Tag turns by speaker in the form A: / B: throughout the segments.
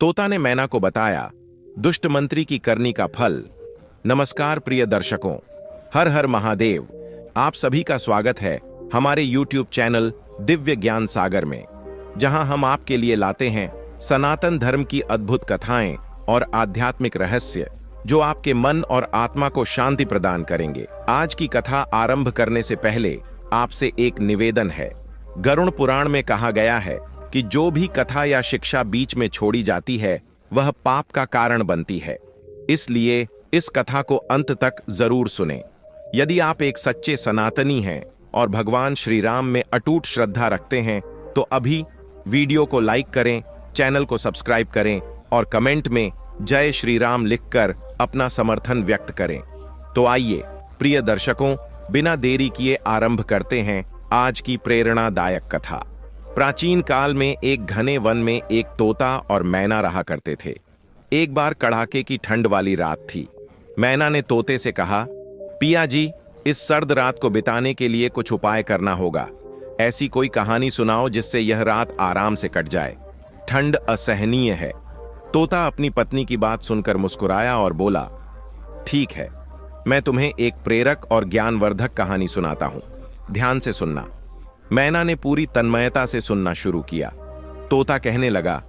A: तोता ने मैना को बताया, दुष्ट मंत्री की करनी का फल। नमस्कार प्रिय दर्शकों, हर हर महादेव। आप सभी का स्वागत है हमारे YouTube चैनल दिव्य ज्ञान सागर में, जहां हम आपके लिए लाते हैं सनातन धर्म की अद्भुत कथाएं और आध्यात्मिक रहस्य जो आपके मन और आत्मा को शांति प्रदान करेंगे। आज की कथा आरंभ करने से पहले आपसे एक निवेदन है। गरुड़ पुराण में कहा गया है कि जो भी कथा या शिक्षा बीच में छोड़ी जाती है वह पाप का कारण बनती है, इसलिए इस कथा को अंत तक जरूर सुनें। यदि आप एक सच्चे सनातनी हैं और भगवान श्री राम में अटूट श्रद्धा रखते हैं तो अभी वीडियो को लाइक करें, चैनल को सब्सक्राइब करें और कमेंट में जय श्री राम लिखकर अपना समर्थन व्यक्त करें। तो आइए प्रिय दर्शकों, बिना देरी किए आरंभ करते हैं आज की प्रेरणादायक कथा। प्राचीन काल में एक घने वन में एक तोता और मैना रहा करते थे। एक बार कड़ाके की ठंड वाली रात थी। मैना ने तोते से कहा, पिया जी, इस सर्द रात को बिताने के लिए कुछ उपाय करना होगा। ऐसी कोई कहानी सुनाओ जिससे यह रात आराम से कट जाए। ठंड असहनीय है। तोता अपनी पत्नी की बात सुनकर मुस्कुराया और बोला, ठीक है, मैं तुम्हें एक प्रेरक और ज्ञानवर्धक कहानी सुनाता हूं, ध्यान से सुनना। मैना ने पूरी तन्मयता से सुनना शुरू किया। तोता कहने लगा,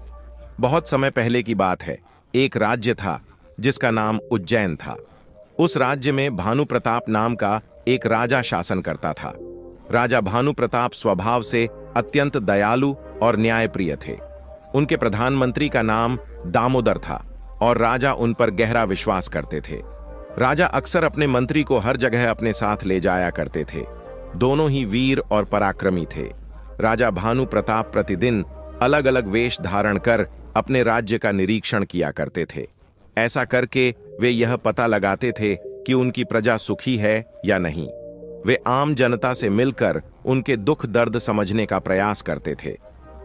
A: बहुत समय पहले की बात है। एक राज्य था जिसका नाम उज्जैन था। उस राज्य में भानु प्रताप नाम का एक राजा शासन करता था। राजा भानु प्रताप स्वभाव से अत्यंत दयालु और न्यायप्रिय थे। उनके प्रधानमंत्री का नाम दामोदर था और राजा उन पर गहरा विश्वास करते थे। राजा अक्सर अपने मंत्री को हर जगह अपने साथ ले जाया करते थे। दोनों ही वीर और पराक्रमी थे। राजा भानु प्रताप प्रतिदिन अलग अलग वेश धारण कर अपने राज्य का निरीक्षण किया करते थे। ऐसा करके वे यह पता लगाते थे कि उनकी प्रजा सुखी है या नहीं। वे आम जनता से मिलकर उनके दुख दर्द समझने का प्रयास करते थे।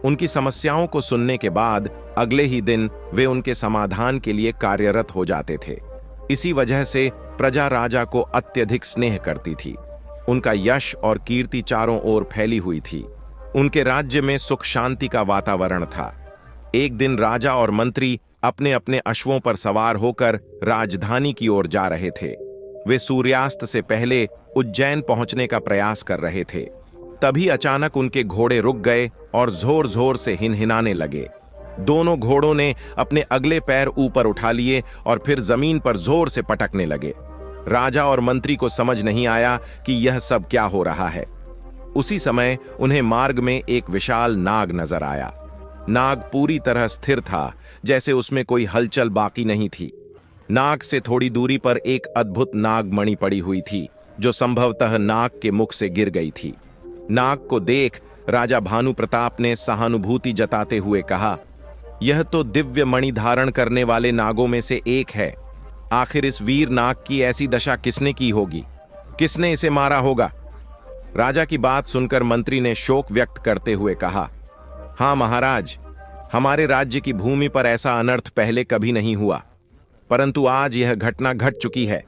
A: उनकी समस्याओं को सुनने के बाद अगले ही दिन वे उनके समाधान के लिए कार्यरत हो जाते थे। इसी वजह से प्रजा राजा को अत्यधिक स्नेह करती थी। उनका यश और कीर्ति चारों ओर फैली हुई थी। उनके राज्य में सुख शांति का वातावरण था। एक दिन राजा और मंत्री अपने अपने अश्वों पर सवार होकर राजधानी की ओर जा रहे थे। वे सूर्यास्त से पहले उज्जैन पहुंचने का प्रयास कर रहे थे। तभी अचानक उनके घोड़े रुक गए और जोर जोर से हिनहिनाने लगे। दोनों घोड़ों ने अपने अगले पैर ऊपर उठा लिए और फिर जमीन पर जोर से पटकने लगे। राजा और मंत्री को समझ नहीं आया कि यह सब क्या हो रहा है। उसी समय उन्हें मार्ग में एक विशाल नाग नजर आया। नाग पूरी तरह स्थिर था, जैसे उसमें कोई हलचल बाकी नहीं थी। नाग से थोड़ी दूरी पर एक अद्भुत नागमणि पड़ी हुई थी, जो संभवतः नाग के मुख से गिर गई थी। नाग को देख राजा भानु प्रताप ने सहानुभूति जताते हुए कहा, यह तो दिव्य मणि धारण करने वाले नागों में से एक है। आखिर इस वीर नाग की ऐसी दशा किसने की होगी? किसने इसे मारा होगा? राजा की बात सुनकर मंत्री ने शोक व्यक्त करते हुए कहा, हाँ महाराज, हमारे राज्य की भूमि पर ऐसा अनर्थ पहले कभी नहीं हुआ, परंतु आज यह घटना घट चुकी है।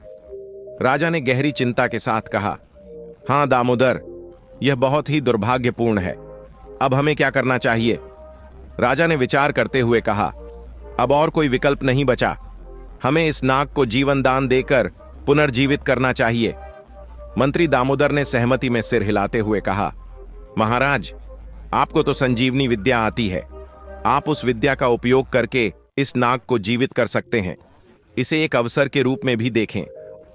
A: राजा ने गहरी चिंता के साथ कहा, हाँ दामोदर, यह बहुत ही दुर्भाग्यपूर्ण है। अब हमें क्या करना चाहिए? राजा ने विचार करते हुए कहा, अब और कोई विकल्प नहीं बचा। हमें इस नाग को जीवन दान देकर पुनर्जीवित करना चाहिए। मंत्री दामोदर ने सहमति में सिर हिलाते हुए कहा, महाराज, आपको तो संजीवनी विद्या आती है। आप उस विद्या का उपयोग करके इस नाग को जीवित कर सकते हैं। इसे एक अवसर के रूप में भी देखें।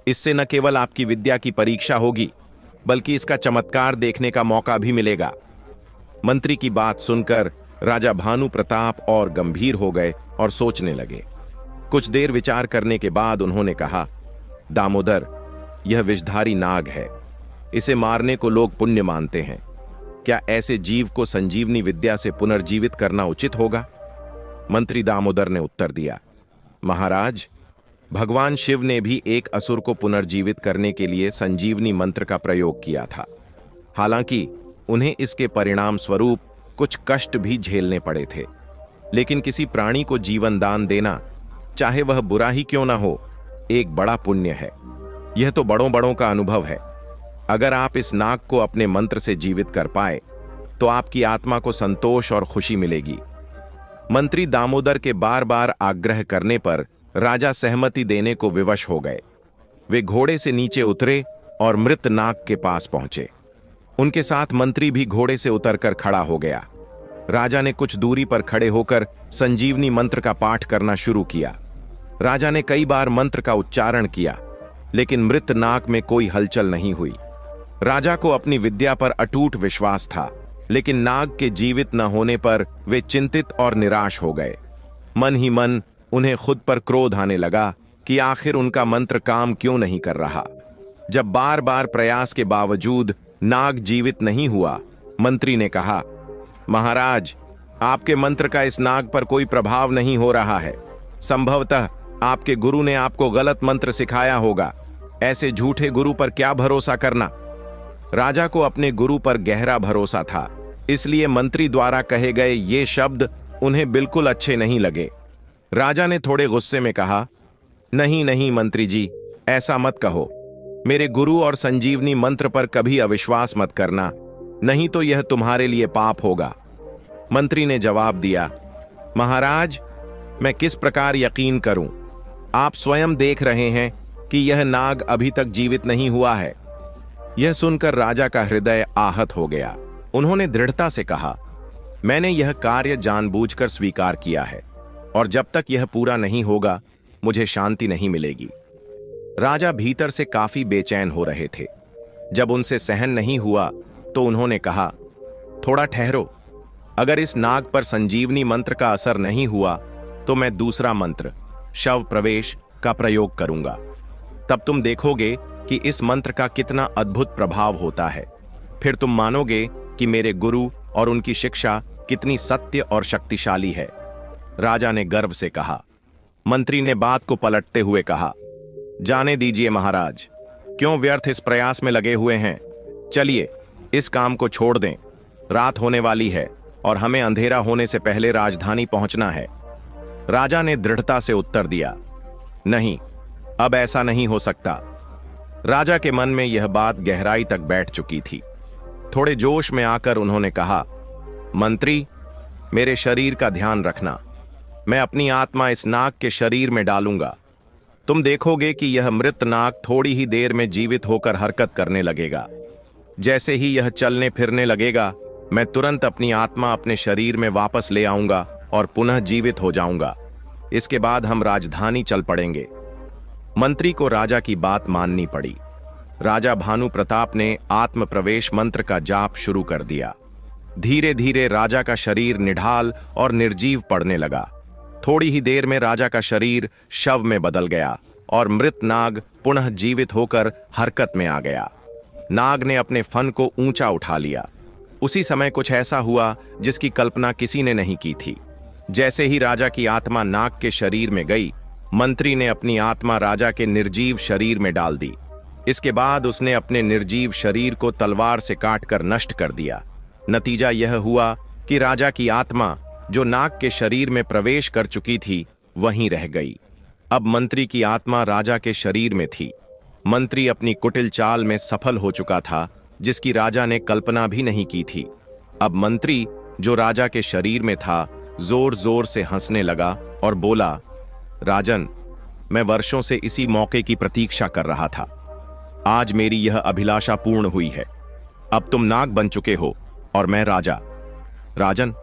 A: इससे न केवल आपकी विद्या की परीक्षा होगी, बल्कि इसका चमत्कार देखने का मौका भी मिलेगा। मंत्री की बात सुनकर राजा भानु प्रताप और गंभीर हो गए और सोचने लगे। कुछ देर विचार करने के बाद उन्होंने कहा, दामोदर, यह विषधारी नाग है। इसे मारने को लोग पुण्य मानते हैं। क्या ऐसे जीव को संजीवनी विद्या से पुनर्जीवित करना उचित होगा? मंत्री दामोदर ने उत्तर दिया, महाराज, भगवान शिव ने भी एक असुर को पुनर्जीवित करने के लिए संजीवनी मंत्र का प्रयोग किया था। हालांकि उन्हें इसके परिणाम स्वरूप कुछ कष्ट भी झेलने पड़े थे, लेकिन किसी प्राणी को जीवन दान देना, चाहे वह बुरा ही क्यों ना हो, एक बड़ा पुण्य है। यह तो बड़ों बड़ों का अनुभव है। अगर आप इस नाग को अपने मंत्र से जीवित कर पाए तो आपकी आत्मा को संतोष और खुशी मिलेगी। मंत्री दामोदर के बार बार आग्रह करने पर राजा सहमति देने को विवश हो गए। वे घोड़े से नीचे उतरे और मृत नाग के पास पहुंचे। उनके साथ मंत्री भी घोड़े से उतरकर खड़ा हो गया। राजा ने कुछ दूरी पर खड़े होकर संजीवनी मंत्र का पाठ करना शुरू किया। राजा ने कई बार मंत्र का उच्चारण किया, लेकिन मृत नाग में कोई हलचल नहीं हुई। राजा को अपनी विद्या पर अटूट विश्वास था, लेकिन नाग के जीवित न होने पर वे चिंतित और निराश हो गए। मन ही मन उन्हें खुद पर क्रोध आने लगा कि आखिर उनका मंत्र काम क्यों नहीं कर रहा। जब बार बार प्रयास के बावजूद नाग जीवित नहीं हुआ, मंत्री ने कहा, महाराज, आपके मंत्र का इस नाग पर कोई प्रभाव नहीं हो रहा है। संभवतः आपके गुरु ने आपको गलत मंत्र सिखाया होगा। ऐसे झूठे गुरु पर क्या भरोसा करना। राजा को अपने गुरु पर गहरा भरोसा था, इसलिए मंत्री द्वारा कहे गए ये शब्द उन्हें बिल्कुल अच्छे नहीं लगे। राजा ने थोड़े गुस्से में कहा, नहीं नहीं मंत्री जी, ऐसा मत कहो। मेरे गुरु और संजीवनी मंत्र पर कभी अविश्वास मत करना, नहीं तो यह तुम्हारे लिए पाप होगा। मंत्री ने जवाब दिया, महाराज, मैं किस प्रकार यकीन करूं? आप स्वयं देख रहे हैं कि यह नाग अभी तक जीवित नहीं हुआ है। यह सुनकर राजा का हृदय आहत हो गया। उन्होंने दृढ़ता से कहा, मैंने यह कार्य जानबूझकर स्वीकार किया है, और जब तक यह पूरा नहीं होगा मुझे शांति नहीं मिलेगी। राजा भीतर से काफी बेचैन हो रहे थे। जब उनसे सहन नहीं हुआ तो उन्होंने कहा, थोड़ा ठहरो। अगर इस नाग पर संजीवनी मंत्र का असर नहीं हुआ तो मैं दूसरा मंत्र, शव प्रवेश, का प्रयोग करूंगा। तब तुम देखोगे कि इस मंत्र का कितना अद्भुत प्रभाव होता है। फिर तुम मानोगे कि मेरे गुरु और उनकी शिक्षा कितनी सत्य और शक्तिशाली है। राजा ने गर्व से कहा। मंत्री ने बात को पलटते हुए कहा, जाने दीजिए महाराज, क्यों व्यर्थ इस प्रयास में लगे हुए हैं। चलिए इस काम को छोड़ दें। रात होने वाली है और हमें अंधेरा होने से पहले राजधानी पहुंचना है। राजा ने दृढ़ता से उत्तर दिया, नहीं, अब ऐसा नहीं हो सकता। राजा के मन में यह बात गहराई तक बैठ चुकी थी। थोड़े जोश में आकर उन्होंने कहा, मंत्री, मेरे शरीर का ध्यान रखना। मैं अपनी आत्मा इस नाग के शरीर में डालूंगा। तुम देखोगे कि यह मृत नाग थोड़ी ही देर में जीवित होकर हरकत करने लगेगा। जैसे ही यह चलने फिरने लगेगा, मैं तुरंत अपनी आत्मा अपने शरीर में वापस ले आऊंगा और पुनः जीवित हो जाऊंगा। इसके बाद हम राजधानी चल पड़ेंगे। मंत्री को राजा की बात माननी पड़ी। राजा भानु प्रताप ने आत्म प्रवेश मंत्र का जाप शुरू कर दिया। धीरे धीरे राजा का शरीर निढाल और निर्जीव पड़ने लगा। थोड़ी ही देर में राजा का शरीर शव में बदल गया और मृत नाग पुनः जीवित होकर हरकत में आ गया। नाग ने अपने फन को ऊंचा उठा लिया। उसी समय कुछ ऐसा हुआ जिसकी कल्पना किसी ने नहीं की थी। जैसे ही राजा की आत्मा नाग के शरीर में गई, मंत्री ने अपनी आत्मा राजा के निर्जीव शरीर में डाल दी। इसके बाद उसने अपने निर्जीव शरीर को तलवार से काटकर नष्ट कर दिया। नतीजा यह हुआ कि राजा की आत्मा, जो नाग के शरीर में प्रवेश कर चुकी थी, वहीं रह गई। अब मंत्री की आत्मा राजा के शरीर में थी। मंत्री अपनी कुटिल चाल में सफल हो चुका था, जिसकी राजा ने कल्पना भी नहीं की थी। अब मंत्री, जो राजा के शरीर में था, जोर जोर से हंसने लगा और बोला, राजन, मैं वर्षों से इसी मौके की प्रतीक्षा कर रहा था। आज मेरी यह अभिलाषा पूर्ण हुई है। अब तुम नाग बन चुके हो और मैं राजा। राजन,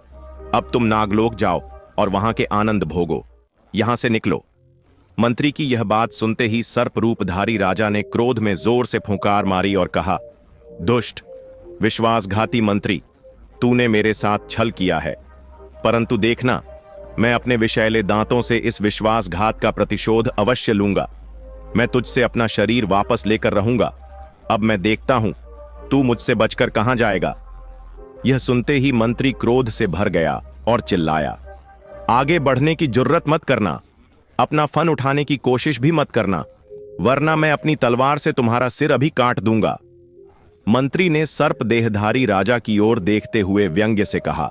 A: अब तुम नागलोक जाओ और वहां के आनंद भोगो। यहां से निकलो। मंत्री की यह बात सुनते ही सर्प रूपधारी राजा ने क्रोध में जोर से फुंकार मारी और कहा, दुष्ट, विश्वासघाती मंत्री, तूने मेरे साथ छल किया है, परंतु देखना, मैं अपने विषैले दांतों से इस विश्वासघात का प्रतिशोध अवश्य लूंगा। मैं तुझसे अपना शरीर वापस लेकर रहूंगा। अब मैं देखता हूं तू मुझसे बचकर कहां जाएगा। यह सुनते ही मंत्री क्रोध से भर गया और चिल्लाया, आगे बढ़ने की जुर्रत मत करना। अपना फन उठाने की कोशिश भी मत करना, वरना मैं अपनी तलवार से तुम्हारा सिर अभी काट दूंगा। मंत्री ने सर्प देहधारी राजा की ओर देखते हुए व्यंग्य से कहा,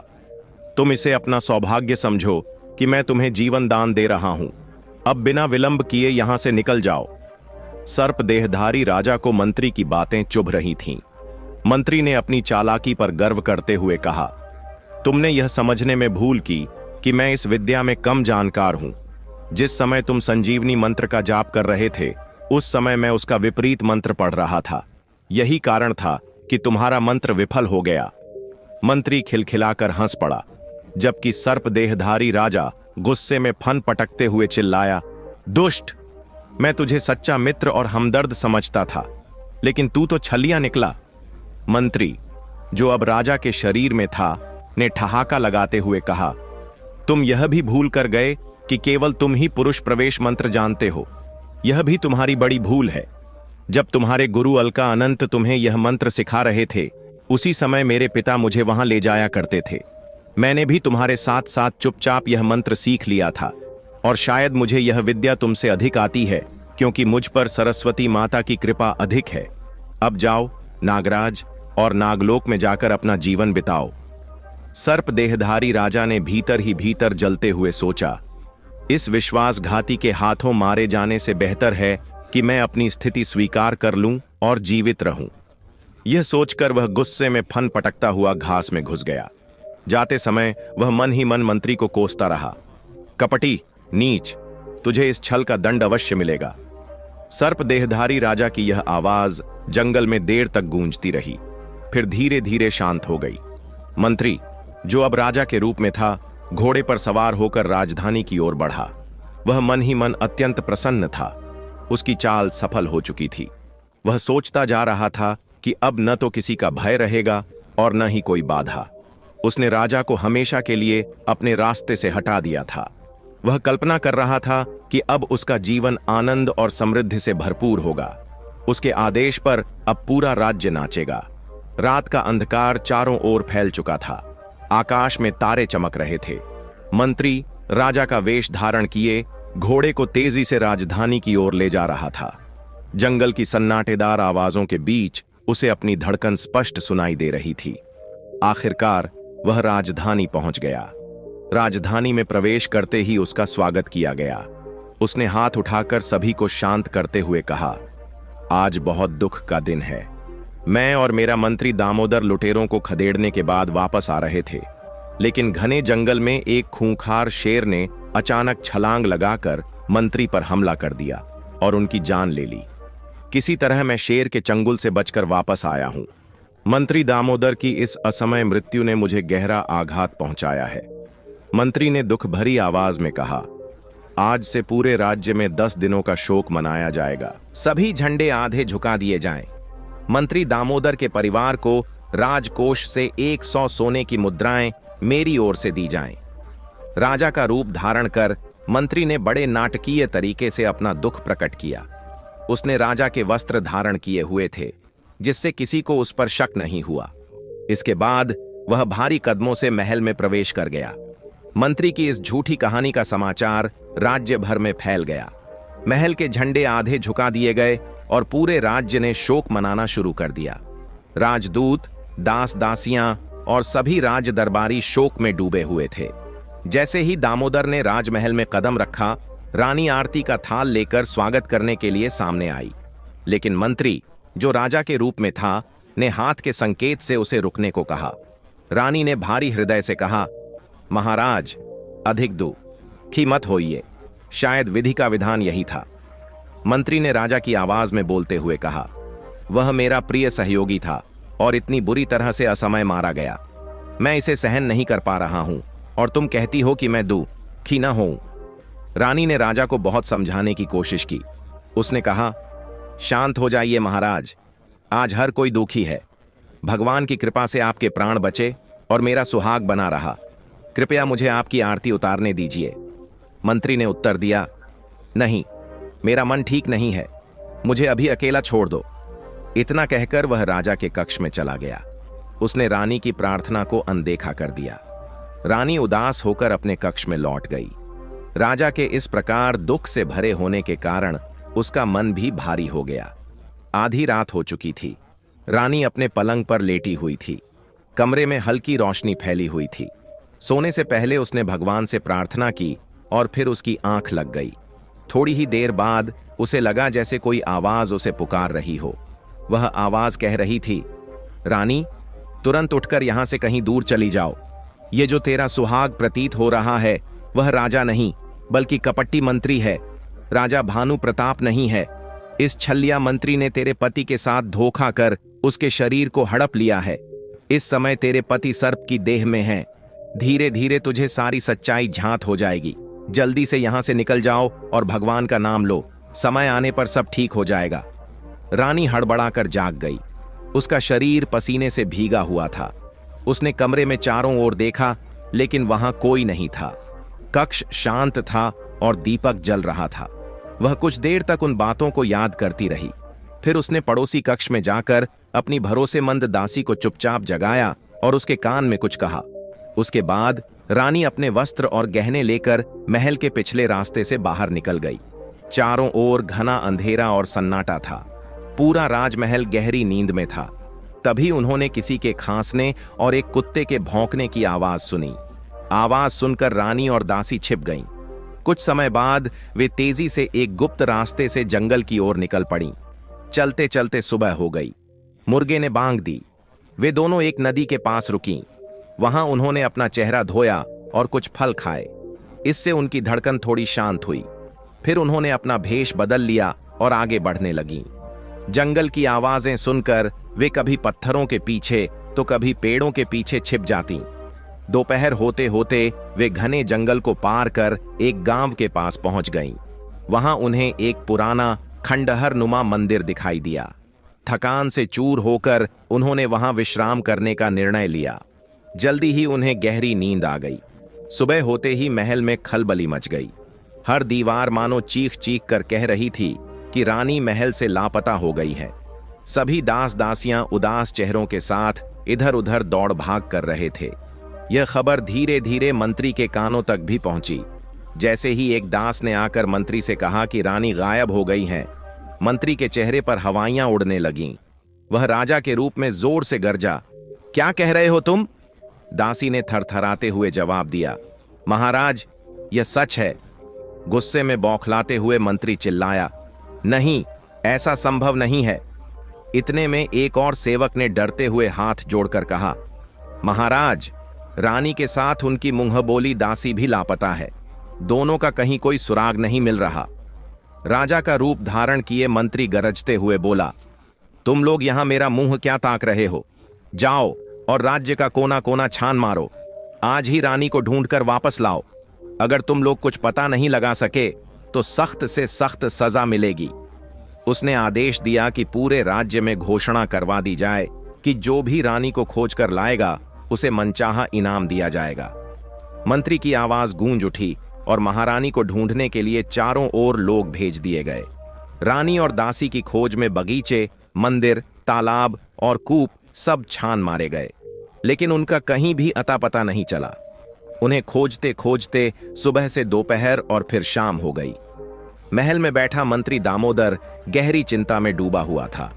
A: तुम इसे अपना सौभाग्य समझो कि मैं तुम्हें जीवन दान दे रहा हूं। अब बिना विलंब किए यहां से निकल जाओ। सर्प देहधारी राजा को मंत्री की बातें चुभ रही थीं। मंत्री ने अपनी चालाकी पर गर्व करते हुए कहा, तुमने यह समझने में भूल की कि मैं इस विद्या में कम जानकार हूं। जिस समय तुम संजीवनी मंत्र का जाप कर रहे थे, उस समय मैं उसका विपरीत मंत्र पढ़ रहा था। यही कारण था कि तुम्हारा मंत्र विफल हो गया। मंत्री खिलखिलाकर हंस पड़ा, जबकि सर्प देहधारी राजा गुस्से में फन पटकते हुए चिल्लाया, दुष्ट! मैं तुझे सच्चा मित्र और हमदर्द समझता था, लेकिन तू तो छलिया निकला। मंत्री, जो अब राजा के शरीर में था, ने ठहाका लगाते हुए कहा, तुम यह भी भूल कर गए कि केवल तुम ही पुरुष प्रवेश मंत्र जानते हो। यह भी तुम्हारी बड़ी भूल है। जब तुम्हारे गुरु अलका अनंत तुम्हें यह मंत्र सिखा रहे थे, उसी समय मेरे पिता मुझे वहां ले जाया करते थे। मैंने भी तुम्हारे साथ साथ चुपचाप यह मंत्र सीख लिया था, और शायद मुझे यह विद्या तुमसे अधिक आती है, क्योंकि मुझ पर सरस्वती माता की कृपा अधिक है। अब जाओ नागराज और नागलोक में जाकर अपना जीवन बिताओ। सर्प देहधारी राजा ने भीतर ही भीतर जलते हुए सोचा, इस विश्वासघाती के हाथों मारे जाने से बेहतर है कि मैं अपनी स्थिति स्वीकार कर लूं और जीवित रहूं। यह सोचकर वह गुस्से में फन पटकता हुआ घास में घुस गया। जाते समय वह मन ही मन मंत्री को कोसता रहा, कपटी, नीच, तुझे इस छल का दंड अवश्य मिलेगा। सर्प देहधारी राजा की यह आवाज जंगल में देर तक गूंजती रही, फिर धीरे धीरे शांत हो गई। मंत्री, जो अब राजा के रूप में था, घोड़े पर सवार होकर राजधानी की ओर बढ़ा। वह मन ही मन अत्यंत प्रसन्न था। उसकी चाल सफल हो चुकी थी। वह सोचता जा रहा था कि अब न तो किसी का भय रहेगा और न ही कोई बाधा। उसने राजा को हमेशा के लिए अपने रास्ते से हटा दिया था। वह कल्पना कर रहा था कि अब उसका जीवन आनंद और समृद्धि से भरपूर होगा। उसके आदेश पर अब पूरा राज्य नाचेगा। रात का अंधकार चारों ओर फैल चुका था। आकाश में तारे चमक रहे थे। मंत्री राजा का वेश धारण किए घोड़े को तेजी से राजधानी की ओर ले जा रहा था। जंगल की सन्नाटेदार आवाजों के बीच उसे अपनी धड़कन स्पष्ट सुनाई दे रही थी। आखिरकार वह राजधानी पहुंच गया। राजधानी में प्रवेश करते ही उसका स्वागत किया गया। उसने हाथ उठाकर सभी को शांत करते हुए कहा, आज बहुत दुख का दिन है। मैं और मेरा मंत्री दामोदर लुटेरों को खदेड़ने के बाद वापस आ रहे थे, लेकिन घने जंगल में एक खूंखार शेर ने अचानक छलांग लगाकर मंत्री पर हमला कर दिया और उनकी जान ले ली। किसी तरह मैं शेर के चंगुल से बचकर वापस आया हूं। मंत्री दामोदर की इस असमय मृत्यु ने मुझे गहरा आघात पहुंचाया है। मंत्री ने दुख भरी आवाज में कहा, आज से पूरे राज्य में 10 दिनों का शोक मनाया जाएगा। सभी झंडे आधे झुका दिए जाएं। मंत्री दामोदर के परिवार को राजकोष से 100 सोने की मुद्राएं मेरी ओर से दी जाएं। राजा का रूप धारण कर मंत्री ने बड़े नाटकीय तरीके से अपना दुख प्रकट किया। उसने राजा के वस्त्र धारण किए हुए थे, जिससे किसी को उस पर शक नहीं हुआ। इसके बाद वह भारी कदमों से महल में प्रवेश कर गया। मंत्री की इस झूठी कहानी का समाचार राज्य भर में फैल गया। महल के झंडे आधे झुका दिए गए और पूरे राज्य ने शोक मनाना शुरू कर दिया। राजदूत, दास दासियां और सभी राज दरबारी शोक में डूबे हुए थे। जैसे ही दामोदर ने राजमहल में कदम रखा, रानी आरती का थाल लेकर स्वागत करने के लिए सामने आई, लेकिन मंत्री, जो राजा के रूप में था, ने हाथ के संकेत से उसे रुकने को कहा। रानी ने भारी हृदय से कहा, महाराज, अधिक दुखी मत होइए, शायद विधि का विधान यही था। मंत्री ने राजा की आवाज में बोलते हुए कहा, वह मेरा प्रिय सहयोगी था और इतनी बुरी तरह से असमय मारा गया। मैं इसे सहन नहीं कर पा रहा हूं और तुम कहती हो कि मैं दुखी न होऊं। रानी ने राजा को बहुत समझाने की कोशिश की। उसने कहा, शांत हो जाइए महाराज, आज हर कोई दुखी है। भगवान की कृपा से आपके प्राण बचे और मेरा सुहाग बना रहा। कृपया मुझे आपकी आरती उतारने दीजिए। मंत्री ने उत्तर दिया, नहीं, मेरा मन ठीक नहीं है, मुझे अभी अकेला छोड़ दो। इतना कहकर वह राजा के कक्ष में चला गया। उसने रानी की प्रार्थना को अनदेखा कर दिया। रानी उदास होकर अपने कक्ष में लौट गई। राजा के इस प्रकार दुख से भरे होने के कारण उसका मन भी भारी हो गया। आधी रात हो चुकी थी। रानी अपने पलंग पर लेटी हुई थी। कमरे में हल्की रोशनी फैली हुई थी। सोने से पहले उसने भगवान से प्रार्थना की और फिर उसकी आंख लग गई। थोड़ी ही देर बाद उसे लगा जैसे कोई आवाज उसे पुकार रही हो। वह आवाज कह रही थी, रानी, तुरंत उठकर यहां से कहीं दूर चली जाओ। ये जो तेरा सुहाग प्रतीत हो रहा है वह राजा नहीं बल्कि कपटी मंत्री है, राजा भानु प्रताप नहीं है। इस छलिया मंत्री ने तेरे पति के साथ धोखा कर उसके शरीर को हड़प लिया है। इस समय तेरे पति सर्प की देह में है। धीरे धीरे तुझे सारी सच्चाई झांत हो जाएगी। जल्दी से यहां से निकल जाओ और भगवान का नाम लो, समय आने पर सब ठीक हो जाएगा। रानी हड़बड़ाकर जाग गई। उसका शरीर पसीने से भीगा हुआ था। उसने कमरे में चारों ओर देखा, लेकिन वहां कोई नहीं था। कक्ष शांत था और दीपक जल रहा था। वह कुछ देर तक उन बातों को याद करती रही। फिर उसने पड़ोसी कक्ष में जाकर अपनी भरोसेमंद दासी को चुपचाप जगाया और उसके कान में कुछ कहा। उसके बाद रानी अपने वस्त्र और गहने लेकर महल के पिछले रास्ते से बाहर निकल गई। चारों ओर घना अंधेरा और सन्नाटा था। पूरा राजमहल गहरी नींद में था। तभी उन्होंने किसी के खांसने और एक कुत्ते के भौंकने की आवाज सुनी। आवाज सुनकर रानी और दासी छिप गईं। कुछ समय बाद वे तेजी से एक गुप्त रास्ते से जंगल की ओर निकल पड़ीं। चलते चलते सुबह हो गई। मुर्गे ने बांग दी। वे दोनों एक नदी के पास रुकीं। वहां उन्होंने अपना चेहरा धोया और कुछ फल खाए। इससे उनकी धड़कन थोड़ी शांत हुई। फिर उन्होंने अपना भेष बदल लिया और आगे बढ़ने लगीं। जंगल की आवाजें सुनकर वे कभी पत्थरों के पीछे तो कभी पेड़ों के पीछे छिप जातीं। दोपहर होते होते वे घने जंगल को पार कर एक गांव के पास पहुंच गईं। वहां उन्हें एक पुराना खंडहर नुमा मंदिर दिखाई दिया। थकान से चूर होकर उन्होंने वहां विश्राम करने का निर्णय लिया। जल्दी ही उन्हें गहरी नींद आ गई। सुबह होते ही महल में खलबली मच गई। हर दीवार मानो चीख चीख कर कह रही थी कि रानी महल से लापता हो गई है। सभी दास दासियां उदास चेहरों के साथ इधर उधर दौड़ भाग कर रहे थे। यह खबर धीरे धीरे मंत्री के कानों तक भी पहुंची। जैसे ही एक दास ने आकर मंत्री से कहा कि रानी गायब हो गई हैं, मंत्री के चेहरे पर हवाइयां उड़ने लगीं। वह राजा के रूप में जोर से गरजा, क्या कह रहे हो तुम? दासी ने थरथराते हुए जवाब दिया, महाराज, यह सच है। गुस्से में बौखलाते हुए मंत्री चिल्लाया, नहीं, ऐसा संभव नहीं है। इतने में एक और सेवक ने डरते हुए हाथ जोड़कर कहा, महाराज, रानी के साथ उनकी मुंहबोली दासी भी लापता है। दोनों का कहीं कोई सुराग नहीं मिल रहा। राजा का रूप धारण किए मंत्री गरजते हुए बोला, तुम लोग यहां मेरा मुंह क्या ताक रहे हो? जाओ और राज्य का कोना कोना छान मारो। आज ही रानी को ढूंढकर वापस लाओ। अगर तुम लोग कुछ पता नहीं लगा सके तो सख्त से सख्त सजा मिलेगी। उसने आदेश दिया कि पूरे राज्य में घोषणा करवा दी जाए कि जो भी रानी को खोज कर लाएगा उसे मनचाहा इनाम दिया जाएगा। मंत्री की आवाज गूंज उठी और महारानी को ढूंढने के लिए चारों ओर लोग भेज दिए गए। रानी और दासी की खोज में बगीचे, मंदिर, तालाब और कूप सब छान मारे गए, लेकिन उनका कहीं भी अता पता नहीं चला। उन्हें खोजते खोजते सुबह से दोपहर और फिर शाम हो गई। महल में बैठा मंत्री दामोदर गहरी चिंता में डूबा हुआ था।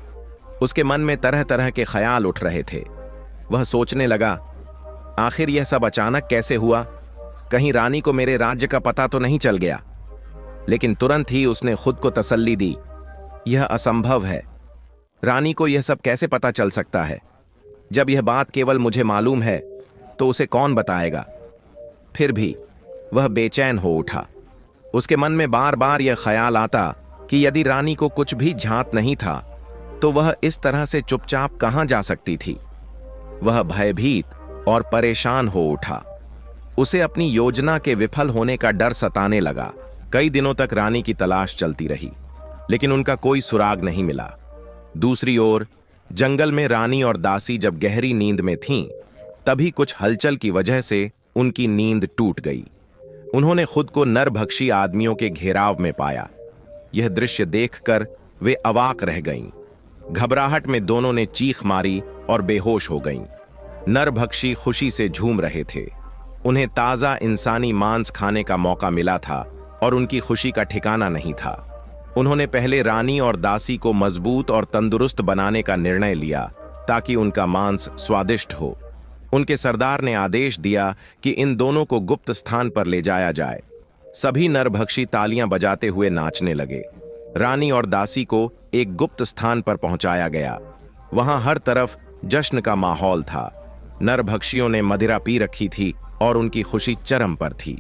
A: उसके मन में तरह तरह के ख्याल उठ रहे थे। वह सोचने लगा, आखिर यह सब अचानक कैसे हुआ? कहीं रानी को मेरे राज्य का पता तो नहीं चल गया? लेकिन तुरंत ही उसने खुद को तसल्ली दी, यह असंभव है। रानी को यह सब कैसे पता चल सकता है? जब यह बात केवल मुझे मालूम है तो उसे कौन बताएगा? फिर भी वह बेचैन हो उठा। उसके मन में बार बार यह ख्याल आता कि यदि रानी को कुछ भी झांत नहीं था तो वह इस तरह से चुपचाप कहां जा सकती थी। वह भयभीत और परेशान हो उठा। उसे अपनी योजना के विफल होने का डर सताने लगा। कई दिनों तक रानी की तलाश चलती रही, लेकिन उनका कोई सुराग नहीं मिला। दूसरी ओर जंगल में रानी और दासी जब गहरी नींद में थीं, तभी कुछ हलचल की वजह से उनकी नींद टूट गई। उन्होंने खुद को नरभक्षी आदमियों के घेराव में पाया। यह दृश्य देखकर वे अवाक रह गईं। घबराहट में दोनों ने चीख मारी और बेहोश हो गईं। नरभक्षी खुशी से झूम रहे थे। उन्हें ताजा इंसानी मांस खाने का मौका मिला था और उनकी खुशी का ठिकाना नहीं था। उन्होंने पहले रानी और दासी को मजबूत और तंदुरुस्त बनाने का निर्णय लिया ताकि उनका मांस स्वादिष्ट हो। उनके सरदार ने आदेश दिया कि इन दोनों को गुप्त स्थान पर ले जाया जाए। सभी नरभक्षी तालियां बजाते हुए नाचने लगे। रानी और दासी को एक गुप्त स्थान पर पहुंचाया गया। वहां हर तरफ जश्न का माहौल था। नरभक्षियों ने मदिरा पी रखी थी और उनकी खुशी चरम पर थी।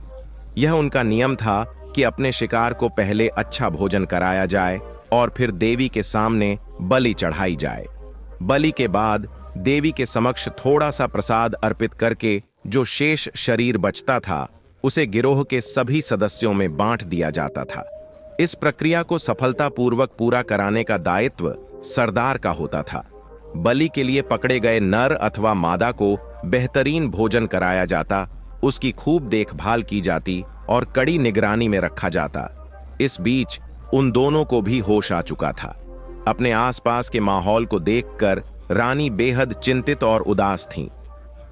A: यह उनका नियम था कि अपने शिकार को पहले अच्छा भोजन कराया जाए और फिर देवी के सामने बलि चढ़ाई जाए। बलि के बाद देवी के समक्ष थोड़ा सा प्रसाद अर्पित करके जो शेष शरीर बचता था उसे गिरोह के सभी सदस्यों में बांट दिया जाता था। इस प्रक्रिया को सफलतापूर्वक पूरा कराने का दायित्व सरदार का होता था। बलि के लिए पकड़े गए नर अथवा मादा को बेहतरीन भोजन कराया जाता, उसकी खूब देखभाल की जाती और कड़ी निगरानी में रखा जाता। इस बीच उन दोनों को भी होश आ चुका था। अपने आसपास के माहौल को देखकर रानी बेहद चिंतित और उदास थीं।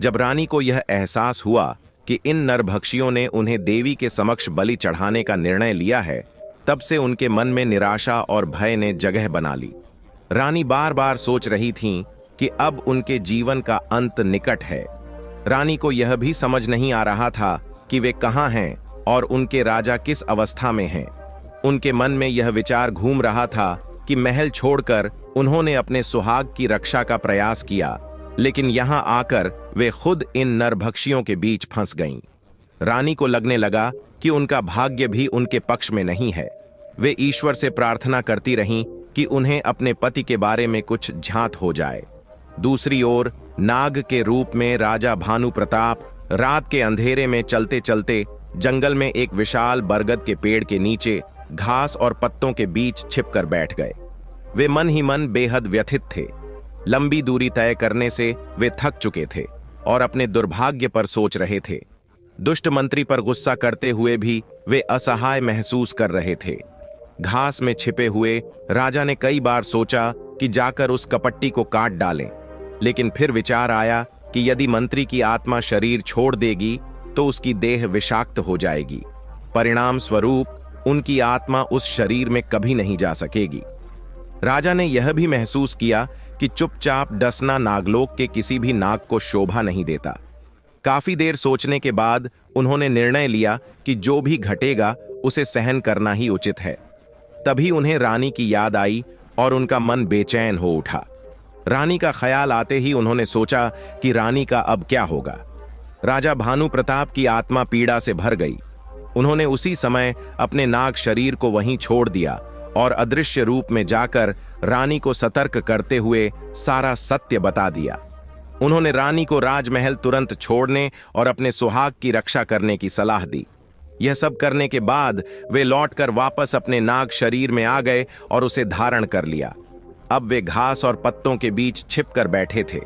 A: जब रानी को यह एहसास हुआ कि इन नरभक्षियों ने उन्हें देवी के समक्ष बलि चढ़ाने का निर्णय लिया है, तब से उनके मन में निराशा और भय ने जगह बना ली। रानी बार बार सोच रही थीं कि अब उनके जीवन का अंत निकट है। रानी को यह भी समझ नहीं आ रहा था कि वे कहाँ हैं और उनके राजा किस अवस्था में हैं। उनके मन में यह विचार घूम रहा था कि महल छोड़कर उन्होंने अपने सुहाग की रक्षा का प्रयास किया, लेकिन यहां आकर वे खुद इन नरभक्षियों के बीच फंस गईं। रानी को लगने लगा कि उनका भाग्य भी उनके पक्ष में नहीं है। वे ईश्वर से प्रार्थना करती रहीं कि उन्हें अपने पति के बारे में कुछ झांत हो जाए। दूसरी ओर नाग के रूप में राजा भानु प्रताप रात के अंधेरे में चलते चलते जंगल में एक विशाल बरगद के पेड़ के नीचे घास और पत्तों के बीच छिपकर बैठ गए। वे मन ही मन बेहद व्यथित थे। लंबी दूरी तय करने से वे थक चुके थे और अपने दुर्भाग्य पर सोच रहे थे। दुष्ट मंत्री पर गुस्सा करते हुए भी वे असहाय महसूस कर रहे थे। घास में छिपे हुए राजा ने कई बार सोचा कि जाकर उस कपट्टी को काट डालें, लेकिन फिर विचार आया कि यदि मंत्री की आत्मा शरीर छोड़ देगी तो उसकी देह विषाक्त हो जाएगी। परिणाम स्वरूप उनकी आत्मा उस शरीर में कभी नहीं जा सकेगी। राजा ने यह भी महसूस किया कि चुपचाप डसना नागलोक के किसी भी नाग को शोभा नहीं देता। काफी देर सोचने के बाद उन्होंने निर्णय लिया कि जो भी घटेगा उसे सहन करना ही उचित है। तभी उन्हें रानी की याद आई और उनका मन बेचैन हो उठा। रानी का ख्याल आते ही उन्होंने सोचा कि रानी का अब क्या होगा। राजा भानु प्रताप की आत्मा पीड़ा से भर गई। उन्होंने उसी समय अपने नाग शरीर को वहीं छोड़ दिया और अदृश्य रूप में जाकर रानी को सतर्क करते हुए सारा सत्य बता दिया। उन्होंने रानी को राजमहल तुरंत छोड़ने और अपने सुहाग की रक्षा करने की सलाह दी। यह सब करने के बाद वे लौटकर वापस अपने नाग शरीर में आ गए और उसे धारण कर लिया। अब वे घास और पत्तों के बीच छिपकर बैठे थे।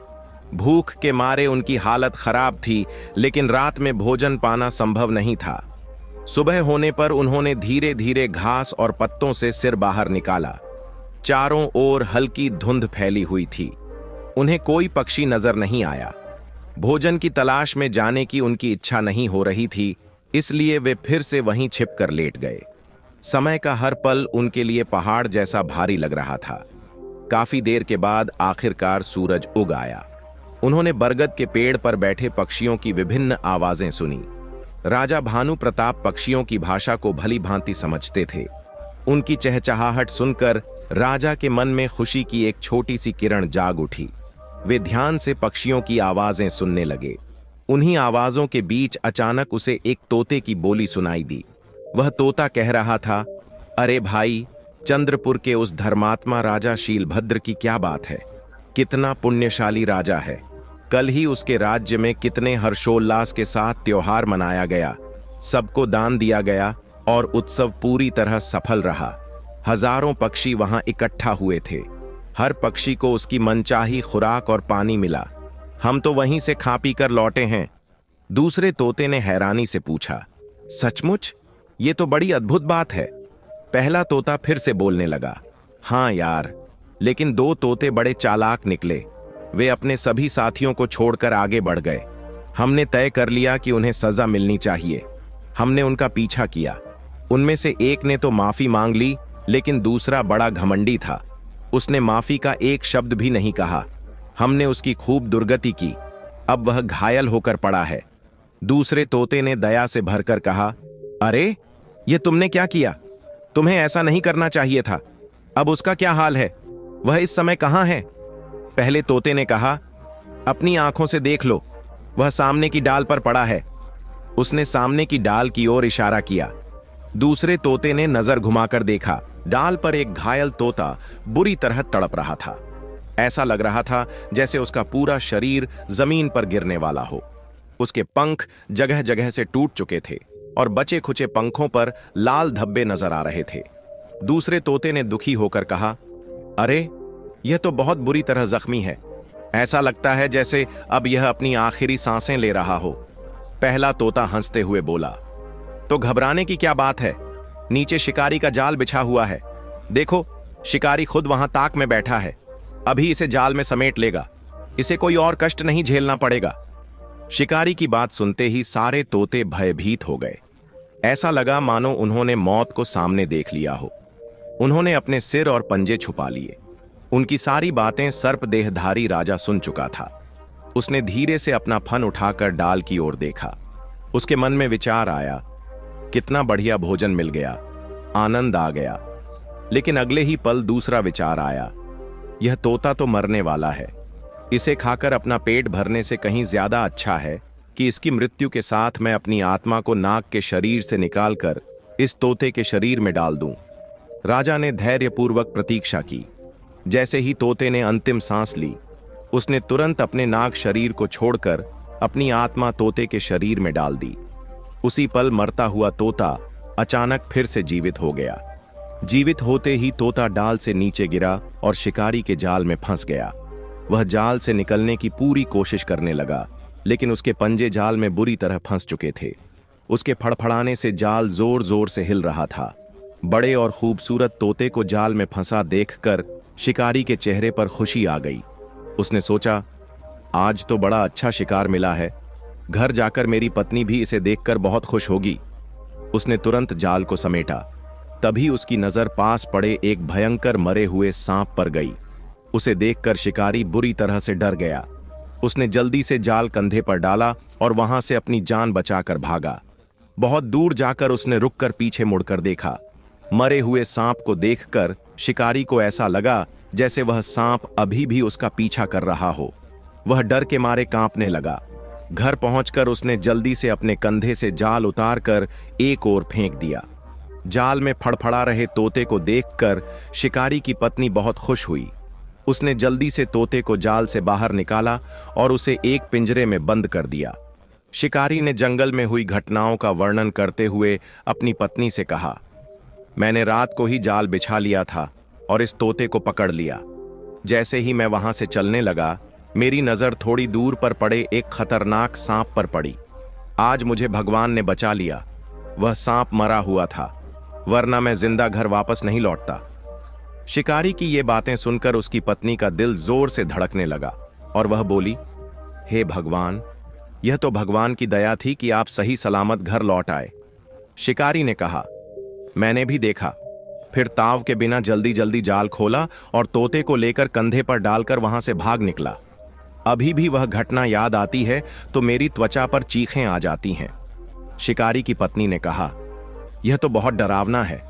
A: भूख के मारे उनकी हालत खराब थी, लेकिन रात में भोजन पाना संभव नहीं था। सुबह होने पर उन्होंने धीरे धीरे घास और पत्तों से सिर बाहर निकाला। चारों ओर हल्की धुंध फैली हुई थी। उन्हें कोई पक्षी नजर नहीं आया। भोजन की तलाश में जाने की उनकी इच्छा नहीं हो रही थी, इसलिए वे फिर से वहीं छिपकर लेट गए। समय का हर पल उनके लिए पहाड़ जैसा भारी लग रहा था। काफी देर के बाद आखिरकार सूरज उग आया। उन्होंने बरगद के पेड़ पर बैठे पक्षियों की विभिन्न आवाजें सुनी। राजा भानु प्रताप पक्षियों की भाषा को भली भांति समझते थे। उनकी चहचहाहट सुनकर राजा के मन में खुशी की एक छोटी सी किरण जाग उठी। वे ध्यान से पक्षियों की आवाजें सुनने लगे। उन्हीं आवाजों के बीच अचानक उसे एक तोते की बोली सुनाई दी। वह तोता कह रहा था, अरे भाई, चंद्रपुर के उस धर्मात्मा राजा शीलभद्र की क्या बात है। कितना पुण्यशाली राजा है। कल ही उसके राज्य में कितने हर्षोल्लास के साथ त्योहार मनाया गया, सबको दान दिया गया और उत्सव पूरी तरह सफल रहा। हजारों पक्षी वहां इकट्ठा हुए थे। हर पक्षी को उसकी मनचाही खुराक और पानी मिला। हम तो वहीं से खा पी कर लौटे हैं। दूसरे तोते ने हैरानी से पूछा, सचमुच? ये तो बड़ी अद्भुत बात है। पहला तोता फिर से बोलने लगा, हाँ यार, लेकिन दो तोते बड़े चालाक निकले। वे अपने सभी साथियों को छोड़कर आगे बढ़ गए। हमने तय कर लिया कि उन्हें सजा मिलनी चाहिए। हमने उनका पीछा किया। उनमें से एक ने तो माफी मांग ली, लेकिन दूसरा बड़ा घमंडी था। उसने माफी का एक शब्द भी नहीं कहा। हमने उसकी खूब दुर्गति की। अब वह घायल होकर पड़ा है। दूसरे तोते ने दया से भरकर कहा, अरे, ये तुमने क्या किया? तुम्हें ऐसा नहीं करना चाहिए था। अब उसका क्या हाल है? वह इस समय कहाँ है? पहले तोते ने कहा, अपनी आंखों से देख लो, वह सामने की डाल पर पड़ा है। उसने सामने की डाल की ओर इशारा किया। दूसरे तोते ने नजर घुमाकर देखा। डाल पर एक घायल तोता बुरी तरह तड़प रहा था। ऐसा लग रहा था जैसे उसका पूरा शरीर जमीन पर गिरने वाला हो। उसके पंख जगह जगह से टूट चुके थे और बचे खुचे पंखों पर लाल धब्बे नजर आ रहे थे। दूसरे तोते ने दुखी होकर कहा, अरे यह तो बहुत बुरी तरह जख्मी है। ऐसा लगता है जैसे अब यह अपनी आखिरी सांसें ले रहा हो। पहला तोता हंसते हुए बोला, तो घबराने की क्या बात है? नीचे शिकारी का जाल बिछा हुआ है। देखो, शिकारी खुद वहां ताक में बैठा है। अभी इसे जाल में समेट लेगा। इसे कोई और कष्ट नहीं झेलना पड़ेगा। शिकारी की बात सुनते ही सारे तोते भयभीत हो गए। ऐसा लगा मानो उन्होंने मौत को सामने देख लिया हो। उन्होंने अपने सिर और पंजे छुपा लिए। उनकी सारी बातें सर्पदेहधारी राजा सुन चुका था। उसने धीरे से अपना फन उठाकर डाल की ओर देखा। उसके मन में विचार आया, कितना बढ़िया भोजन मिल गया, आनंद आ गया। लेकिन अगले ही पल दूसरा विचार आया, यह तोता तो मरने वाला है। इसे खाकर अपना पेट भरने से कहीं ज्यादा अच्छा है कि इसकी मृत्यु के साथ मैं अपनी आत्मा को नाग के शरीर से निकालकर इस तोते के शरीर में डाल दूं। राजा ने धैर्यपूर्वक प्रतीक्षा की। जैसे ही तोते ने अंतिम सांस ली, उसने तुरंत अपने नाग शरीर को छोड़कर अपनी आत्मा तोते के शरीर में डाल दी। उसी पल मरता हुआ तोता अचानक फिर से जीवित हो गया। जीवित होते ही तोता डाल से नीचे गिरा और शिकारी के जाल में फंस गया। वह जाल से निकलने की पूरी कोशिश करने लगा, लेकिन उसके पंजे जाल में बुरी तरह फंस चुके थे। उसके फड़फड़ाने से जाल जोर जोर से हिल रहा था। बड़े और खूबसूरत तोते को जाल में फंसा देखकर शिकारी के चेहरे पर खुशी आ गई। उसने सोचा, आज तो बड़ा अच्छा शिकार मिला है। घर जाकर मेरी पत्नी भी इसे देखकर बहुत खुश होगी। उसने तुरंत जाल को समेटा। तभी उसकी नजर पास पड़े एक भयंकर मरे हुए सांप पर गई। उसे देखकर शिकारी बुरी तरह से डर गया। उसने जल्दी से जाल कंधे पर डाला और वहां से अपनी जान बचाकर भागा। बहुत दूर जाकर उसने रुककर पीछे मुड़कर देखा। मरे हुए सांप को देखकर शिकारी को ऐसा लगा जैसे वह सांप अभी भी उसका पीछा कर रहा हो। वह डर के मारे कांपने लगा। घर पहुंचकर उसने जल्दी से अपने कंधे से जाल उतारकर एक ओर फेंक दिया। जाल में फड़फड़ा रहे तोते को देखकर शिकारी की पत्नी बहुत खुश हुई। उसने जल्दी से तोते को जाल से बाहर निकाला और उसे एक पिंजरे में बंद कर दिया। शिकारी ने जंगल में हुई घटनाओं का वर्णन करते हुए अपनी पत्नी से कहा, मैंने रात को ही जाल बिछा लिया था और इस तोते को पकड़ लिया। जैसे ही मैं वहां से चलने लगा, मेरी नजर थोड़ी दूर पर पड़े एक खतरनाक सांप पर पड़ी। आज मुझे भगवान ने बचा लिया। वह सांप मरा हुआ था, वरना मैं जिंदा घर वापस नहीं लौटता। शिकारी की ये बातें सुनकर उसकी पत्नी का दिल जोर से धड़कने लगा और वह बोली, हे भगवान, यह तो भगवान की दया थी कि आप सही सलामत घर लौट आए। शिकारी ने कहा, मैंने भी देखा। फिर ताव के बिना जल्दी जल्दी जाल खोला और तोते को लेकर कंधे पर डालकर वहां से भाग निकला। अभी भी वह घटना याद आती है तो मेरी त्वचा पर चीखें आ जाती हैं। शिकारी की पत्नी ने कहा, यह तो बहुत डरावना है।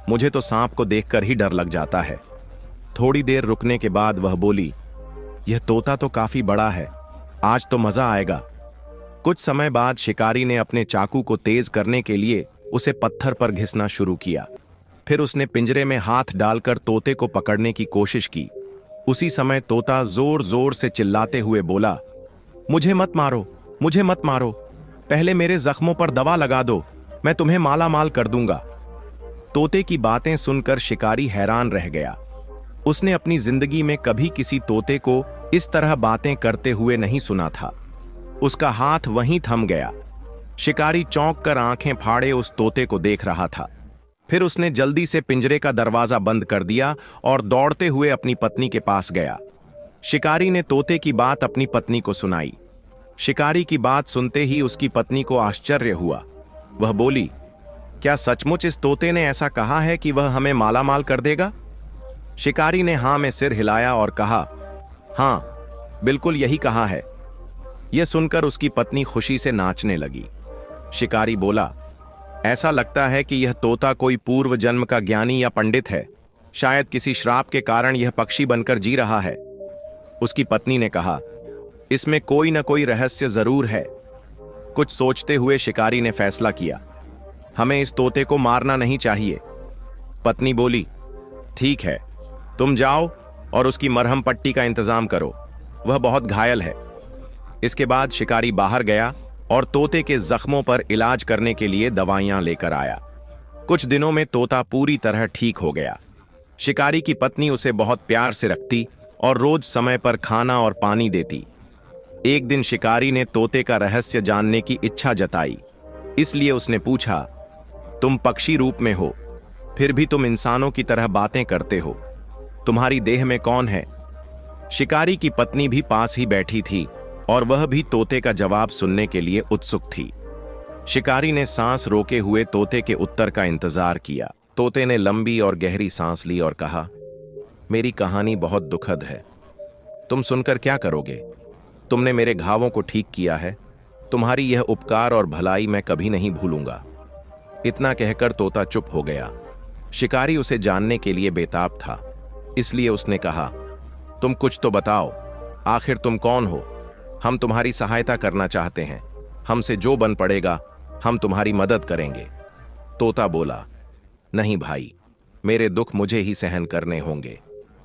A: मुझे तो सांप को देखकर ही डर लग जाता है। थोड़ी देर रुकने के बाद वह बोली, यह तोता तो काफी बड़ा है, आज तो मजा आएगा। कुछ समय बाद शिकारी ने अपने चाकू को तेज करने के लिए उसे पत्थर पर घिसना शुरू किया। फिर उसने पिंजरे में हाथ डालकर तोते को पकड़ने की कोशिश की। उसी समय तोता जोर जोर से चिल्लाते हुए बोला, मुझे मत मारो, मुझे मत मारो। पहले मेरे जख्मों पर दवा लगा दो, मैं तुम्हें माला माल कर दूंगा। तोते की बातें सुनकर शिकारी हैरान रह गया। उसने अपनी जिंदगी में कभी किसी तोते को इस तरह बातें करते हुए नहीं सुना था। उसका हाथ वहीं थम गया। शिकारी चौंक कर आंखें फाड़े उस तोते को देख रहा था। फिर उसने जल्दी से पिंजरे का दरवाजा बंद कर दिया और दौड़ते हुए अपनी पत्नी के पास गया। शिकारी ने तोते की बात अपनी पत्नी को सुनाई। शिकारी की बात सुनते ही उसकी पत्नी को आश्चर्य हुआ। वह बोली, क्या सचमुच इस तोते ने ऐसा कहा है कि वह हमें माला माल कर देगा? शिकारी ने हां में सिर हिलाया और कहा, हां, बिल्कुल यही कहा है। यह सुनकर उसकी पत्नी खुशी से नाचने लगी। शिकारी बोला, ऐसा लगता है कि यह तोता कोई पूर्व जन्म का ज्ञानी या पंडित है। शायद किसी श्राप के कारण यह पक्षी बनकर जी रहा है। उसकी पत्नी ने कहा, इसमें कोई न कोई रहस्य जरूर है। कुछ सोचते हुए शिकारी ने फैसला किया, हमें इस तोते को मारना नहीं चाहिए। पत्नी बोली, ठीक है, तुम जाओ और उसकी मरहम पट्टी का इंतजाम करो, वह बहुत घायल है। इसके बाद शिकारी बाहर गया और तोते के जख्मों पर इलाज करने के लिए दवाइयां लेकर आया। कुछ दिनों में तोता पूरी तरह ठीक हो गया। शिकारी की पत्नी उसे बहुत प्यार से रखती और रोज समय पर खाना और पानी देती। एक दिन शिकारी ने तोते का रहस्य जानने की इच्छा जताई, इसलिए उसने पूछा, तुम पक्षी रूप में हो, फिर भी तुम इंसानों की तरह बातें करते हो, तुम्हारी देह में कौन है? शिकारी की पत्नी भी पास ही बैठी थी और वह भी तोते का जवाब सुनने के लिए उत्सुक थी। शिकारी ने सांस रोके हुए तोते के उत्तर का इंतजार किया। तोते ने लंबी और गहरी सांस ली और कहा, मेरी कहानी बहुत दुखद है, तुम सुनकर क्या करोगे? तुमने मेरे घावों को ठीक किया है, तुम्हारी यह उपकार और भलाई मैं कभी नहीं भूलूंगा। इतना कहकर तोता चुप हो गया। शिकारी उसे जानने के लिए बेताब था, इसलिए उसने कहा, तुम कुछ तो बताओ, आखिर तुम कौन हो? हम तुम्हारी सहायता करना चाहते हैं, हमसे जो बन पड़ेगा हम तुम्हारी मदद करेंगे। तोता बोला, नहीं भाई, मेरे दुख मुझे ही सहन करने होंगे।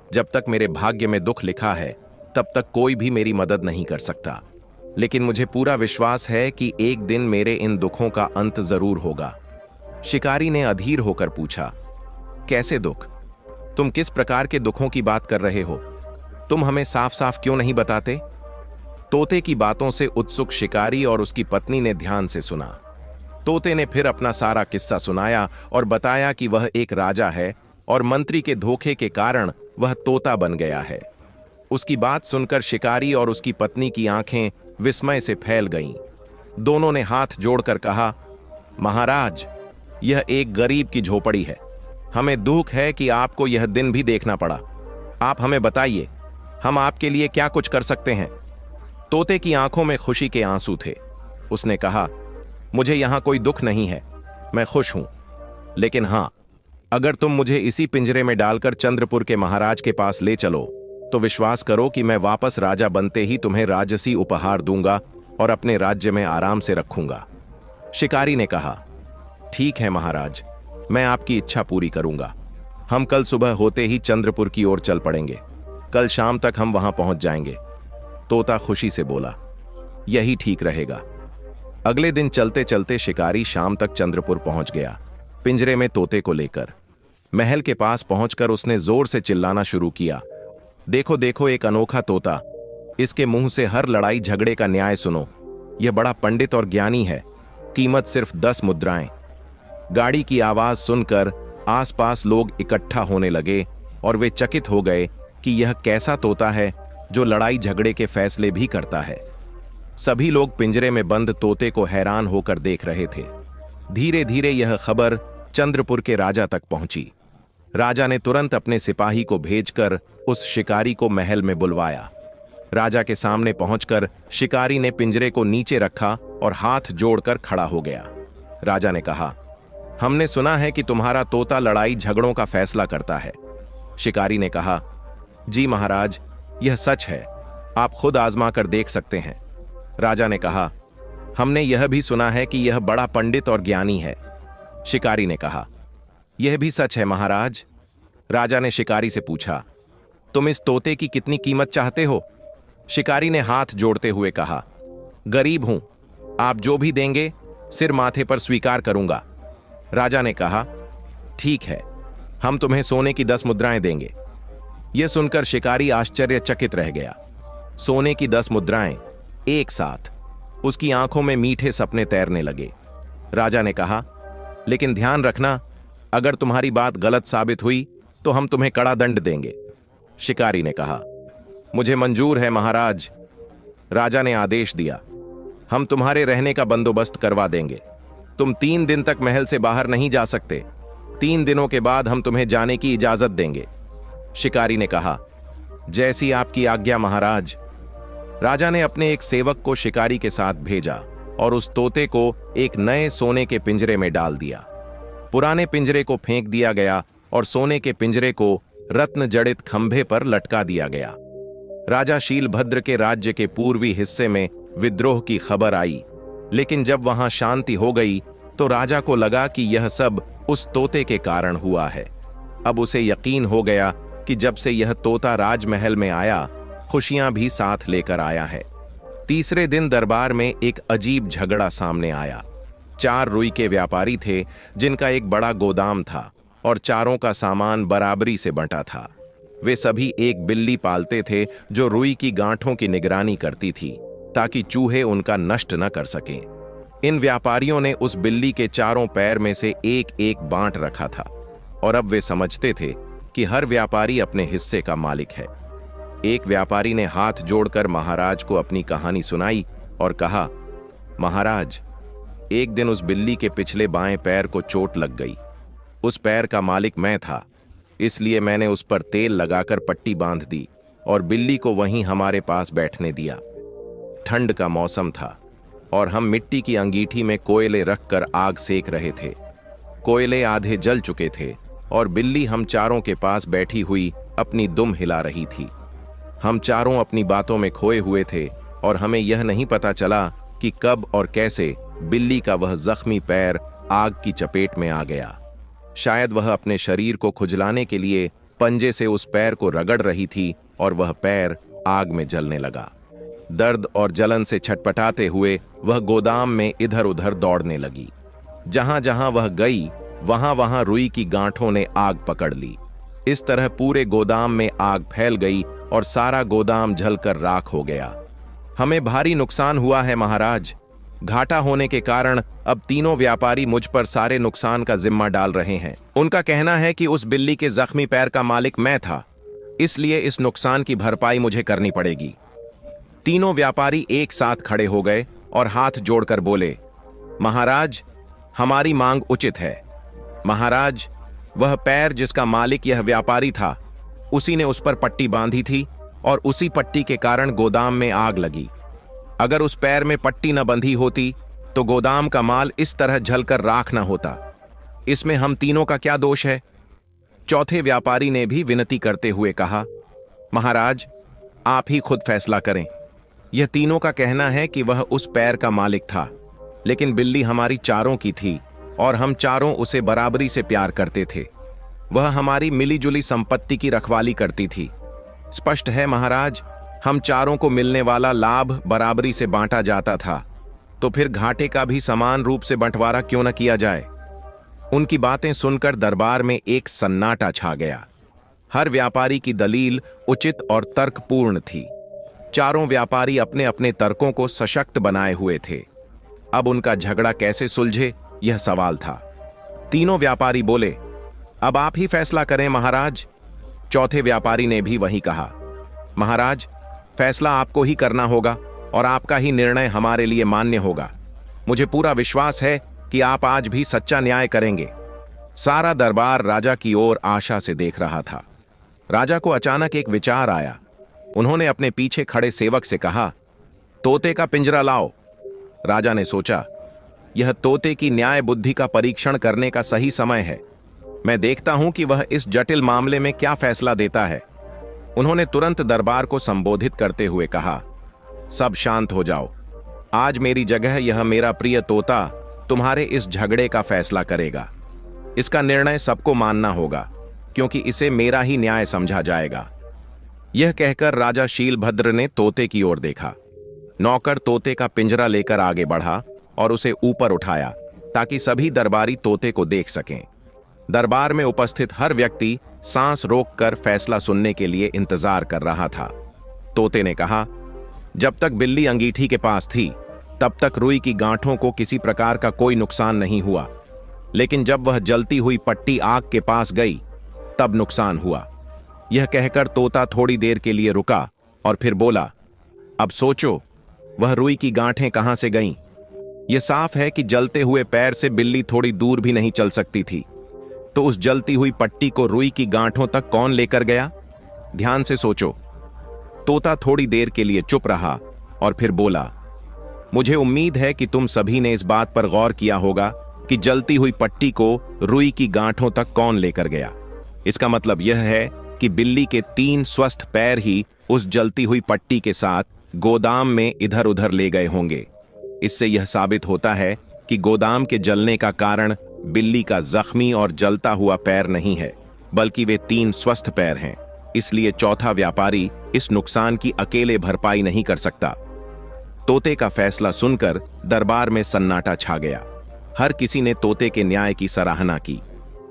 A: जब तक मेरे भाग्य में दुख लिखा है तब तक कोई भी मेरी मदद नहीं कर सकता, लेकिन मुझे पूरा विश्वास है कि एक दिन मेरे इन दुखों का अंत जरूर होगा। शिकारी ने अधीर होकर पूछा, कैसे दुख? तुम किस प्रकार के दुखों की बात कर रहे हो? तुम हमें साफ साफ क्यों नहीं बताते? तोते की बातों से उत्सुक शिकारी और उसकी पत्नी ने ध्यान से सुना। तोते ने फिर अपना सारा किस्सा सुनाया और बताया कि वह एक राजा है और मंत्री के धोखे के कारण वह तोता बन गया है। उसकी बात सुनकर शिकारी और उसकी पत्नी की आंखें विस्मय से फैल गईं। दोनों ने हाथ जोड़कर कहा, महाराज, यह एक गरीब की झोपड़ी है, हमें दुख है कि आपको यह दिन भी देखना पड़ा। आप हमें बताइए, हम आपके लिए क्या कुछ कर सकते हैं? तोते की आंखों में खुशी के आंसू थे। उसने कहा, मुझे यहां कोई दुख नहीं है, मैं खुश हूं, लेकिन हां, अगर तुम मुझे इसी पिंजरे में डालकर चंद्रपुर के महाराज के पास ले चलो तो विश्वास करो कि मैं वापस राजा बनते ही तुम्हें राजसी उपहार दूंगा और अपने राज्य में आराम से रखूंगा। शिकारी ने कहा, ठीक है महाराज, मैं आपकी इच्छा पूरी करूंगा। हम कल सुबह होते ही चंद्रपुर की ओर चल पड़ेंगे, कल शाम तक हम वहां पहुंच जाएंगे। तोता खुशी से बोला, यही ठीक रहेगा। अगले दिन चलते चलते शिकारी शाम तक चंद्रपुर पहुंच गया, पिंजरे में तोते को लेकर। महल के पास पहुंचकर उसने जोर से चिल्लाना शुरू किया, देखो देखो, एक अनोखा तोता, इसके मुंह से हर लड़ाई झगड़े का न्याय सुनो। यह बड़ा पंडित और ज्ञानी है, कीमत सिर्फ 10 मुद्राएं। गाड़ी की आवाज सुनकर आसपास लोग इकट्ठा होने लगे और वे चकित हो गए कि यह कैसा तोता है जो लड़ाई झगड़े के फैसले भी करता है। सभी लोग पिंजरे में बंद तोते को हैरान होकर देख रहे थे। धीरे धीरे यह खबर चंद्रपुर के राजा तक पहुंची। राजा ने तुरंत अपने सिपाही को भेजकर उस शिकारी को महल में बुलवाया। राजा के सामने पहुंचकर शिकारी ने पिंजरे को नीचे रखा और हाथ जोड़कर खड़ा हो गया। राजा ने कहा, हमने सुना है कि तुम्हारा तोता लड़ाई झगड़ों का फैसला करता है। शिकारी ने कहा, जी महाराज, यह सच है, आप खुद आजमा कर देख सकते हैं। राजा ने कहा, हमने यह भी सुना है कि यह बड़ा पंडित और ज्ञानी है। शिकारी ने कहा, यह भी सच है महाराज। राजा ने शिकारी से पूछा, तुम इस तोते की कितनी कीमत चाहते हो? शिकारी ने हाथ जोड़ते हुए कहा, गरीब हूं, आप जो भी देंगे सिर माथे पर स्वीकार करूंगा। राजा ने कहा, ठीक है, हम तुम्हें सोने की 10 मुद्राएं देंगे। यह सुनकर शिकारी आश्चर्यचकित रह गया। सोने की 10 मुद्राएं एक साथ। उसकी आंखों में मीठे सपने तैरने लगे। राजा ने कहा, लेकिन ध्यान रखना, अगर तुम्हारी बात गलत साबित हुई तो हम तुम्हें कड़ा दंड देंगे। शिकारी ने कहा, मुझे मंजूर है महाराज। राजा ने आदेश दिया, हम तुम्हारे रहने का बंदोबस्त करवा देंगे। तुम 3 दिन तक महल से बाहर नहीं जा सकते। 3 दिनों के बाद हम तुम्हें जाने की इजाजत देंगे। शिकारी ने कहा, जैसी आपकी आज्ञा महाराज। राजा ने अपने एक सेवक को शिकारी के साथ भेजा और उस तोते को एक नए सोने के पिंजरे में डाल दिया। पुराने पिंजरे को फेंक दिया गया और सोने के पिंजरे को रत्न जड़ित खंभे पर लटका दिया गया। राजा शीलभद्र के राज्य के पूर्वी हिस्से में विद्रोह की खबर आई। लेकिन जब वहां शांति हो गई तो राजा को लगा कि यह सब उस तोते के कारण हुआ है। अब उसे यकीन हो गया कि जब से यह तोता राजमहल में आया, खुशियां भी साथ लेकर आया है। तीसरे दिन दरबार में एक अजीब झगड़ा सामने आया। 4 रुई के व्यापारी थे जिनका एक बड़ा गोदाम था और चारों का सामान बराबरी से बंटा था। वे सभी एक बिल्ली पालते थे जो रुई की गांठों की निगरानी करती थी ताकि चूहे उनका नष्ट न कर सकें। इन व्यापारियों ने उस बिल्ली के चारों पैर में से एक एक बांट रखा था और अब वे समझते थे कि हर व्यापारी अपने हिस्से का मालिक है। एक व्यापारी ने हाथ जोड़कर महाराज को अपनी कहानी सुनाई और कहा, महाराज, एक दिन उस बिल्ली के पिछले बाएं पैर को चोट लग गई। उस पैर का मालिक मैं था, इसलिए मैंने उस पर तेल लगाकर पट्टी बांध दी और बिल्ली को वहीं हमारे पास बैठने दिया। ठंड का मौसम था और हम मिट्टी की अंगीठी में कोयले रखकर आग सेक रहे थे। कोयले आधे जल चुके थे और बिल्ली हम चारों के पास बैठी हुई अपनी दुम हिला रही थी। हम चारों अपनी बातों में खोए हुए थे और हमें यह नहीं पता चला कि कब और कैसे बिल्ली का वह जख्मी पैर आग की चपेट में आ गया। शायद वह अपने शरीर को खुजलाने के लिए पंजे से उस पैर को रगड़ रही थी और वह पैर आग में जलने लगा। दर्द और जलन से छटपटाते हुए वह गोदाम में इधर उधर दौड़ने लगी। जहां जहां वह गई वहां वहां रुई की गांठों ने आग पकड़ ली। इस तरह पूरे गोदाम में आग फैल गई और सारा गोदाम जलकर राख हो गया। हमें भारी नुकसान हुआ है महाराज। घाटा होने के कारण अब तीनों व्यापारी मुझ पर सारे नुकसान का जिम्मा डाल रहे हैं। उनका कहना है कि उस बिल्ली के जख्मी पैर का मालिक मैं था, इसलिए इस नुकसान की भरपाई मुझे करनी पड़ेगी। तीनों व्यापारी एक साथ खड़े हो गए और हाथ जोड़कर बोले, महाराज, हमारी मांग उचित है। महाराज, वह पैर जिसका मालिक यह व्यापारी था, उसी ने उस पर पट्टी बांधी थी और उसी पट्टी के कारण गोदाम में आग लगी। अगर उस पैर में पट्टी न बंधी होती तो गोदाम का माल इस तरह जलकर राख न होता। इसमें हम तीनों का क्या दोष है? चौथे व्यापारी ने भी विनती करते हुए कहा, महाराज, आप ही खुद फैसला करें। यह तीनों का कहना है कि वह उस पैर का मालिक था, लेकिन बिल्ली हमारी चारों की थी और हम चारों उसे बराबरी से प्यार करते थे। वह हमारी मिलीजुली संपत्ति की रखवाली करती थी। स्पष्ट है महाराज, हम चारों को मिलने वाला लाभ बराबरी से बांटा जाता था, तो फिर घाटे का भी समान रूप से बंटवारा क्यों न किया जाए? उनकी बातें सुनकर दरबार में एक सन्नाटा छा गया। हर व्यापारी की दलील उचित और तर्कपूर्ण थी। चारों व्यापारी अपने अपने तर्कों को सशक्त बनाए हुए थे। अब उनका झगड़ा कैसे सुलझे, यह सवाल था। तीनों व्यापारी बोले, अब आप ही फैसला करें महाराज। चौथे व्यापारी ने भी वही कहा, महाराज, फैसला आपको ही करना होगा और आपका ही निर्णय हमारे लिए मान्य होगा। मुझे पूरा विश्वास है कि आप आज भी सच्चा न्याय करेंगे। सारा दरबार राजा की ओर आशा से देख रहा था। राजा को अचानक एक विचार आया। उन्होंने अपने पीछे खड़े सेवक से कहा, तोते का पिंजरा लाओ। राजा ने सोचा, यह तोते की न्याय बुद्धि का परीक्षण करने का सही समय है। मैं देखता हूं कि वह इस जटिल मामले में क्या फैसला देता है। उन्होंने तुरंत दरबार को संबोधित करते हुए कहा, सब शांत हो जाओ। आज मेरी जगह यह मेरा प्रिय तोता तुम्हारे इस झगड़े का फैसला करेगा। इसका निर्णय सबको मानना होगा, क्योंकि इसे मेरा ही न्याय समझा जाएगा। यह कहकर राजा शीलभद्र ने तोते की ओर देखा। नौकर तोते का पिंजरा लेकर आगे बढ़ा और उसे ऊपर उठाया ताकि सभी दरबारी तोते को देख सकें। दरबार में उपस्थित हर व्यक्ति सांस रोककर फैसला सुनने के लिए इंतजार कर रहा था। तोते ने कहा, जब तक बिल्ली अंगीठी के पास थी तब तक रुई की गांठों को किसी प्रकार का कोई नुकसान नहीं हुआ, लेकिन जब वह जलती हुई पट्टी आग के पास गई तब नुकसान हुआ। यह कहकर तोता थोड़ी देर के लिए रुका और फिर बोला, अब सोचो, वह रुई की गांठें कहां से गईं? यह साफ है कि जलते हुए पैर से बिल्ली थोड़ी दूर भी नहीं चल सकती थी। तो उस जलती हुई पट्टी को रुई की गांठों तक कौन लेकर गया? ध्यान से सोचो। तोता थोड़ी देर के लिए चुप रहा और फिर बोला, मुझे उम्मीद है कि तुम सभी ने इस बात पर गौर किया होगा कि जलती हुई पट्टी को रुई की गांठों तक कौन लेकर गया। इसका मतलब यह है कि बिल्ली के 3 स्वस्थ पैर ही उस जलती हुई पट्टी के साथ गोदाम में इधर उधर ले गए होंगे। इससे यह साबित होता है कि गोदाम के जलने का कारण बिल्ली का जख्मी और जलता हुआ पैर नहीं है, बल्कि वे 3 स्वस्थ पैर हैं। इसलिए चौथा व्यापारी इस नुकसान की अकेले भरपाई नहीं कर सकता। तोते का फैसला सुनकर दरबार में सन्नाटा छा गया। हर किसी ने तोते के न्याय की सराहना की।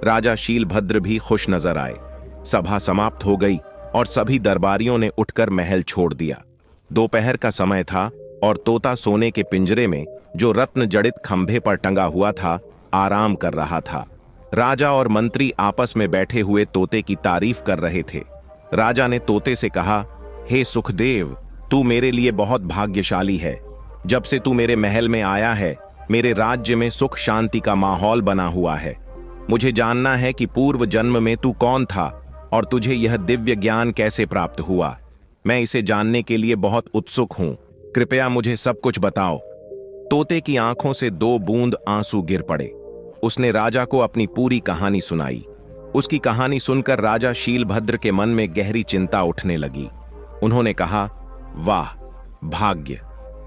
A: राजा शीलभद्र भी खुश नजर आए। सभा समाप्त हो गई और सभी दरबारियों ने उठकर महल छोड़ दिया। दोपहर का समय था और तोता सोने के पिंजरे में, जो रत्न जड़ित खंभे पर टंगा हुआ था, आराम कर रहा था। राजा और मंत्री आपस में बैठे हुए तोते की तारीफ कर रहे थे। राजा ने तोते से कहा, हे सुखदेव, तू मेरे लिए बहुत भाग्यशाली है। जब से तू मेरे महल में आया है, मेरे राज्य में सुख शांति का माहौल बना हुआ है। मुझे जानना है कि पूर्व जन्म में तू कौन था और तुझे यह दिव्य ज्ञान कैसे प्राप्त हुआ। मैं इसे जानने के लिए बहुत उत्सुक हूं। कृपया मुझे सब कुछ बताओ। तोते की आंखों से 2 बूंद आंसू गिर पड़े। उसने राजा को अपनी पूरी कहानी सुनाई। उसकी कहानी सुनकर राजा शीलभद्र के मन में गहरी चिंता उठने लगी। उन्होंने कहा, वाह, भाग्य!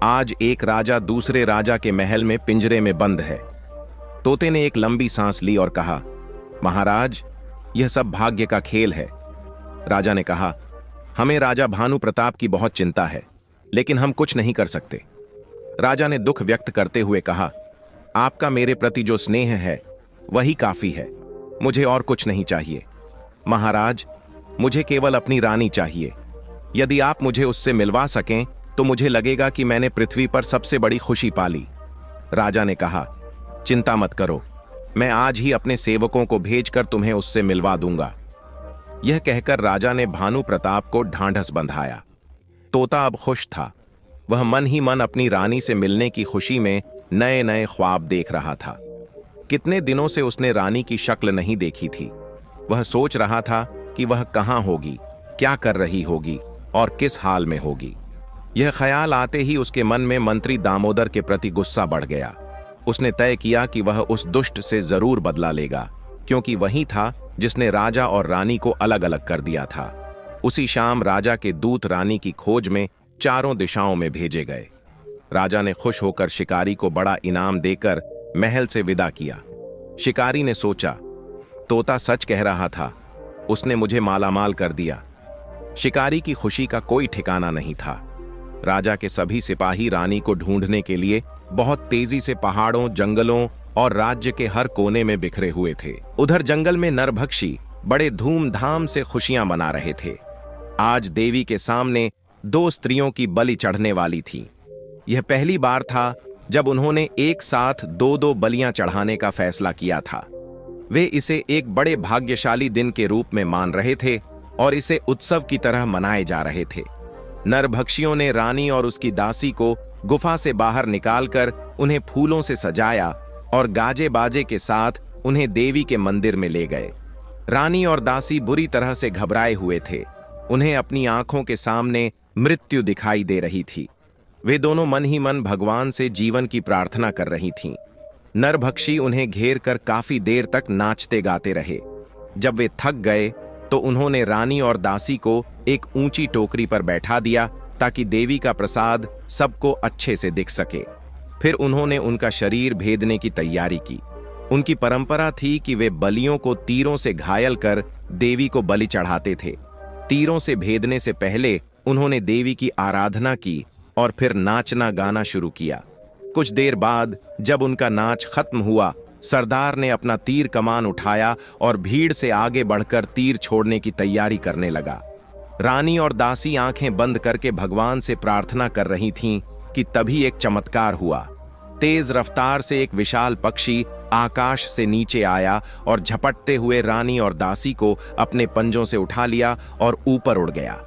A: आज एक राजा दूसरे राजा के महल में पिंजरे में बंद है। तोते ने एक लंबी सांस ली और कहा, महाराज, यह सब भाग्य का खेल है। राजा ने कहा, हमें राजा भानु प्रताप की बहुत चिंता है, लेकिन हम कुछ नहीं कर सकते। राजा ने दुख व्यक्त करते हुए कहा, आपका मेरे प्रति जो स्नेह है वही काफी है, मुझे और कुछ नहीं चाहिए। महाराज, मुझे केवल अपनी रानी चाहिए। यदि आप मुझे उससे मिलवा सकें तो मुझे लगेगा कि मैंने पृथ्वी पर सबसे बड़ी खुशी पाली। राजा ने कहा, चिंता मत करो, मैं आज ही अपने सेवकों को भेजकर तुम्हें उससे मिलवा दूंगा। यह कहकर राजा ने भानु प्रताप को ढांढस बंधाया। तोता अब खुश था। वह मन ही मन अपनी रानी से मिलने की खुशी में नए नए ख्वाब देख रहा था। कितने दिनों से उसने रानी की शक्ल नहीं देखी थी। वह सोच रहा था कि वह कहाँ होगी, क्या कर रही होगी और किस हाल में होगी। यह ख्याल आते ही उसके मन में मंत्री दामोदर के प्रति गुस्सा बढ़ गया। उसने तय किया कि वह उस दुष्ट से जरूर बदला लेगा, क्योंकि वही था जिसने राजा और रानी को अलग अलग कर दिया था। उसी शाम राजा के दूत रानी की खोज में चारों दिशाओं में भेजे गए। राजा ने खुश होकर शिकारी को बड़ा इनाम देकर महल से विदा किया। शिकारी ने सोचा, तोता सच कह रहा था, उसने मुझे मालामाल कर दिया। शिकारी की खुशी का कोई ठिकाना नहीं था। राजा के सभी सिपाही रानी को ढूंढने के लिए बहुत तेजी से पहाड़ों, जंगलों और राज्य के हर कोने में बिखरे हुए थे। उधर जंगल में नरभक्षी बड़े धूमधाम से खुशियां मना रहे थे। आज देवी के सामने 2 स्त्रियों की बलि चढ़ने वाली थी। यह पहली बार था जब उन्होंने एक साथ 2-2 बलियां चढ़ाने का फैसला किया था। वे इसे एक बड़े भाग्यशाली दिन के रूप में मान रहे थे और इसे उत्सव की तरह मनाए जा रहे थे। नरभक्षियों ने रानी और उसकी दासी को गुफा से बाहर निकालकर उन्हें फूलों से सजाया और गाजे बाजे के साथ उन्हें देवी के मंदिर में ले गए। रानी और दासी बुरी तरह से घबराए हुए थे। उन्हें अपनी आंखों के सामने मृत्यु दिखाई दे रही थी। वे दोनों मन ही मन भगवान से जीवन की प्रार्थना कर रही थीं। नरभक्षी उन्हें घेर कर काफी देर तक नाचते गाते रहे। जब वे थक गए तो उन्होंने रानी और दासी को एक ऊंची टोकरी पर बैठा दिया ताकि देवी का प्रसाद सबको अच्छे से दिख सके। फिर उन्होंने उनका शरीर भेदने की तैयारी की। उनकी परंपरा थी कि वे बलियों को तीरों से घायल कर देवी को बलि चढ़ाते थे। तीरों से भेदने से पहले उन्होंने देवी की आराधना की और फिर नाचना गाना शुरू किया। कुछ देर बाद जब उनका नाच खत्म हुआ, सरदार ने अपना तीर कमान उठाया और भीड़ से आगे बढ़कर तीर छोड़ने की तैयारी करने लगा। रानी और दासी आंखें बंद करके भगवान से प्रार्थना कर रही थीं कि तभी एक चमत्कार हुआ। तेज रफ्तार से एक विशाल पक्षी आकाश से नीचे आया और झपटते हुए रानी और दासी को अपने पंजों से उठा लिया और ऊपर उड़ गया।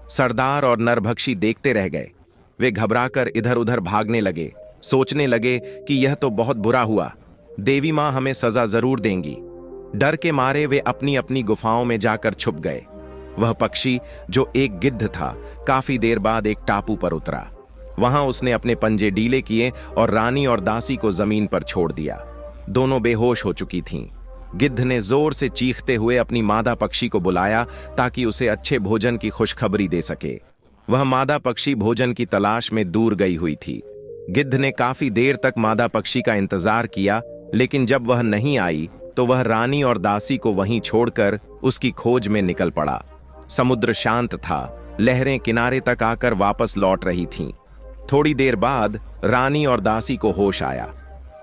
A: सरदार और नरभक्षी देखते रह गए। वे घबराकर इधर उधर भागने लगे, सोचने लगे कि यह तो बहुत बुरा हुआ, देवी मां हमें सजा जरूर देंगी। डर के मारे वे अपनी अपनी गुफाओं में जाकर छुप गए। वह पक्षी, जो एक गिद्ध था, काफी देर बाद एक टापू पर उतरा। वहां उसने अपने पंजे ढीले किए और रानी और दासी को जमीन पर छोड़ दिया। दोनों बेहोश हो चुकी थीं। गिद्ध ने जोर से चीखते हुए अपनी मादा पक्षी को बुलाया ताकि उसे अच्छे भोजन की खुशखबरी दे सके। वह मादा पक्षी भोजन की तलाश में दूर गई हुई थी। गिद्ध ने काफी देर तक मादा पक्षी का इंतजार किया, लेकिन जब वह नहीं आई तो वह रानी और दासी को वहीं छोड़कर उसकी खोज में निकल पड़ा। समुद्र शांत था, लहरें किनारे तक आकर वापस लौट रही थीं। थोड़ी देर बाद रानी और दासी को होश आया।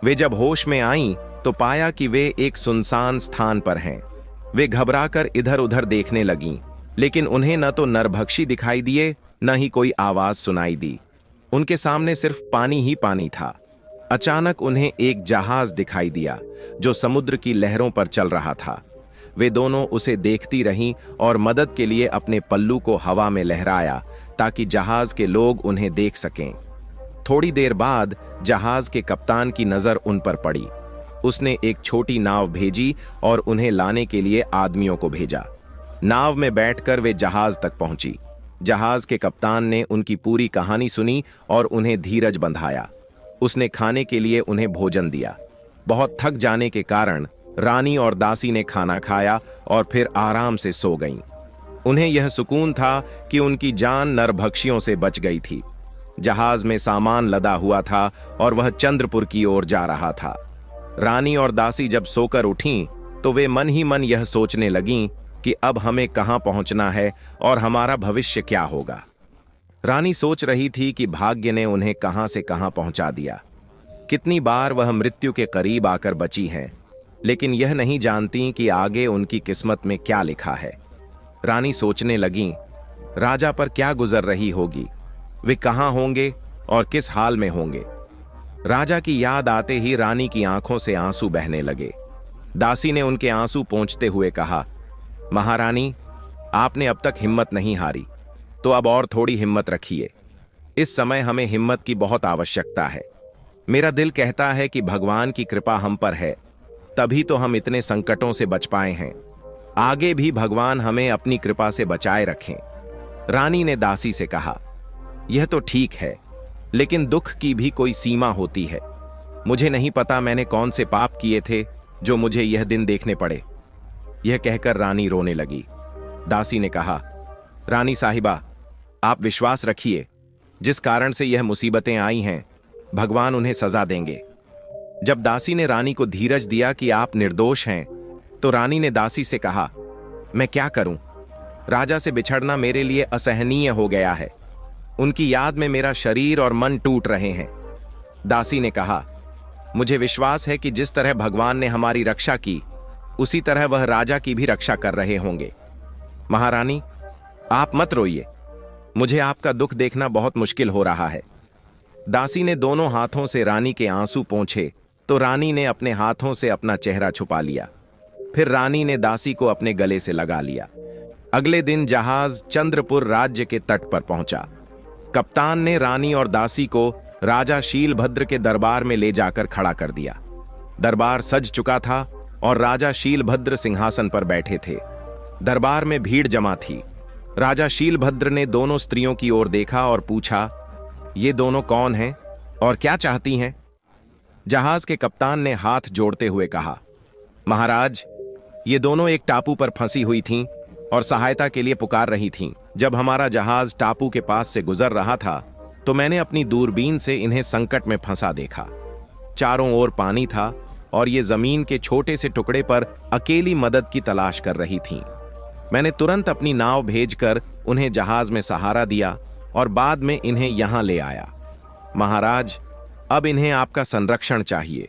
A: वे जब होश में आईं तो पाया कि वे एक सुनसान स्थान पर हैं। वे घबराकर इधर उधर देखने लगीं, लेकिन उन्हें न तो नरभक्षी दिखाई दिए न ही कोई आवाज सुनाई दी। उनके सामने सिर्फ पानी ही पानी था। अचानक उन्हें एक जहाज दिखाई दिया जो समुद्र की लहरों पर चल रहा था। वे दोनों उसे देखती रहीं और मदद के लिए अपने पल्लू को हवा में लहराया ताकि जहाज के लोग उन्हें देख सकें। थोड़ी देर बाद जहाज के कप्तान की नजर उन पर पड़ी। उसने एक छोटी नाव भेजी और उन्हें लाने के लिए आदमियों को भेजा। नाव में बैठकर वे जहाज तक पहुंची। जहाज के कप्तान ने उनकी पूरी कहानी सुनी और उन्हें धीरज बंधाया। उसने खाने के लिए उन्हें भोजन दिया। बहुत थक जाने के कारण रानी और दासी ने खाना खाया और फिर आराम से सो गईं। उन्हें यह सुकून था कि उनकी जान नरभक्षियों से बच गई थी। जहाज में सामान लदा हुआ था और वह चंद्रपुर की ओर जा रहा था। रानी और दासी जब सोकर उठीं तो वे मन ही मन यह सोचने लगीं कि अब हमें कहां पहुंचना है और हमारा भविष्य क्या होगा। रानी सोच रही थी कि भाग्य ने उन्हें कहां से कहां पहुंचा दिया। कितनी बार वह मृत्यु के करीब आकर बची हैं, लेकिन यह नहीं जानती कि आगे उनकी किस्मत में क्या लिखा है। रानी सोचने लगीं, राजा पर क्या गुजर रही होगी, वे कहां होंगे और किस हाल में होंगे। राजा की याद आते ही रानी की आंखों से आंसू बहने लगे। दासी ने उनके आंसू पोंछते हुए कहा, महारानी, आपने अब तक हिम्मत नहीं हारी, तो अब और थोड़ी हिम्मत रखिए। इस समय हमें हिम्मत की बहुत आवश्यकता है। मेरा दिल कहता है कि भगवान की कृपा हम पर है, तभी तो हम इतने संकटों से बच पाए हैं। आगे भी भगवान हमें अपनी कृपा से बचाए रखें। रानी ने दासी से कहा, यह तो ठीक है, लेकिन दुख की भी कोई सीमा होती है। मुझे नहीं पता मैंने कौन से पाप किए थे जो मुझे यह दिन देखने पड़े। यह कहकर रानी रोने लगी। दासी ने कहा, रानी साहिबा, आप विश्वास रखिए, जिस कारण से यह मुसीबतें आई हैं, भगवान उन्हें सजा देंगे। जब दासी ने रानी को धीरज दिया कि आप निर्दोष हैं, तो रानी ने दासी से कहा, मैं क्या करूं? राजा से बिछड़ना मेरे लिए असहनीय हो गया है। उनकी याद में मेरा शरीर और मन टूट रहे हैं। दासी ने कहा, मुझे विश्वास है कि जिस तरह भगवान ने हमारी रक्षा की, उसी तरह वह राजा की भी रक्षा कर रहे होंगे। महारानी, आप मत रोइए, मुझे आपका दुख देखना बहुत मुश्किल हो रहा है। दासी ने दोनों हाथों से रानी के आंसू पोंछे तो रानी ने अपने हाथों से अपना चेहरा छुपा लिया। फिर रानी ने दासी को अपने गले से लगा लिया। अगले दिन जहाज चंद्रपुर राज्य के तट पर पहुंचा। कप्तान ने रानी और दासी को राजा शीलभद्र के दरबार में ले जाकर खड़ा कर दिया। दरबार सज चुका था और राजा शीलभद्र सिंहासन पर बैठे थे। दरबार में भीड़ जमा थी। राजा शीलभद्र ने दोनों स्त्रियों की ओर देखा और पूछा, ये दोनों कौन हैं और क्या चाहती हैं? जहाज के कप्तान ने हाथ जोड़ते हुए कहा, महाराज, ये दोनों एक टापू पर फंसी हुई थीं और सहायता के लिए पुकार रही थीं। जब हमारा जहाज टापू के पास से गुजर रहा था तो मैंने अपनी दूरबीन से इन्हें संकट में फंसा देखा। चारों ओर पानी था और ये जमीन के छोटे से टुकड़े पर अकेली मदद की तलाश कर रही थीं। मैंने तुरंत अपनी नाव भेजकर उन्हें जहाज में सहारा दिया और बाद में इन्हें यहां ले आया। महाराज, अब इन्हें आपका संरक्षण चाहिए।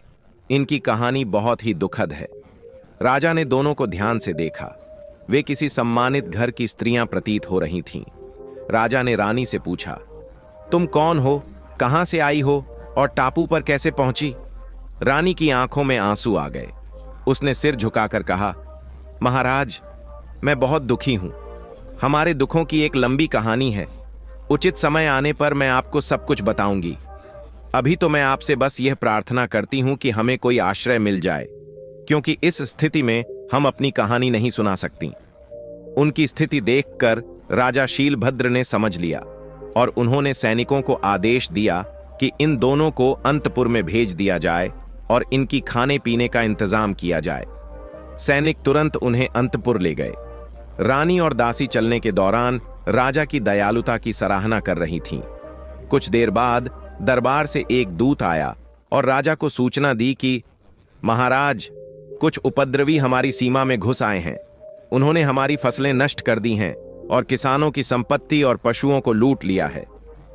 A: इनकी कहानी बहुत ही दुखद है। राजा ने दोनों को ध्यान से देखा। वे किसी सम्मानित घर की स्त्रियां प्रतीत हो रही थीं। राजा ने रानी से पूछा, तुम कौन हो, कहां से आई हो और टापू पर कैसे पहुंची? रानी की आंखों में आंसू आ गए। उसने सिर झुकाकर कहा, महाराज, मैं बहुत दुखी हूं। हमारे दुखों की एक लंबी कहानी है। उचित समय आने पर मैं आपको सब कुछ बताऊंगी। अभी तो मैं आपसे बस यह प्रार्थना करती हूं कि हमें कोई आश्रय मिल जाए, क्योंकि इस स्थिति में हम अपनी कहानी नहीं सुना सकती। उनकी स्थिति देखकर राजा शीलभद्र ने समझ लिया और उन्होंने सैनिकों को आदेश दिया कि इन दोनों को अंतपुर में भेज दिया जाए और इनकी खाने पीने का इंतजाम किया जाए। सैनिक तुरंत उन्हें अंतपुर ले गए। रानी और दासी चलने के दौरान राजा की दयालुता की सराहना कर रही थीं। कुछ देर बाद दरबार से एक दूत आया और राजा को सूचना दी कि महाराज, कुछ उपद्रवी हमारी सीमा में घुस आए हैं। उन्होंने हमारी फसलें नष्ट कर दी हैं और किसानों की संपत्ति और पशुओं को लूट लिया है।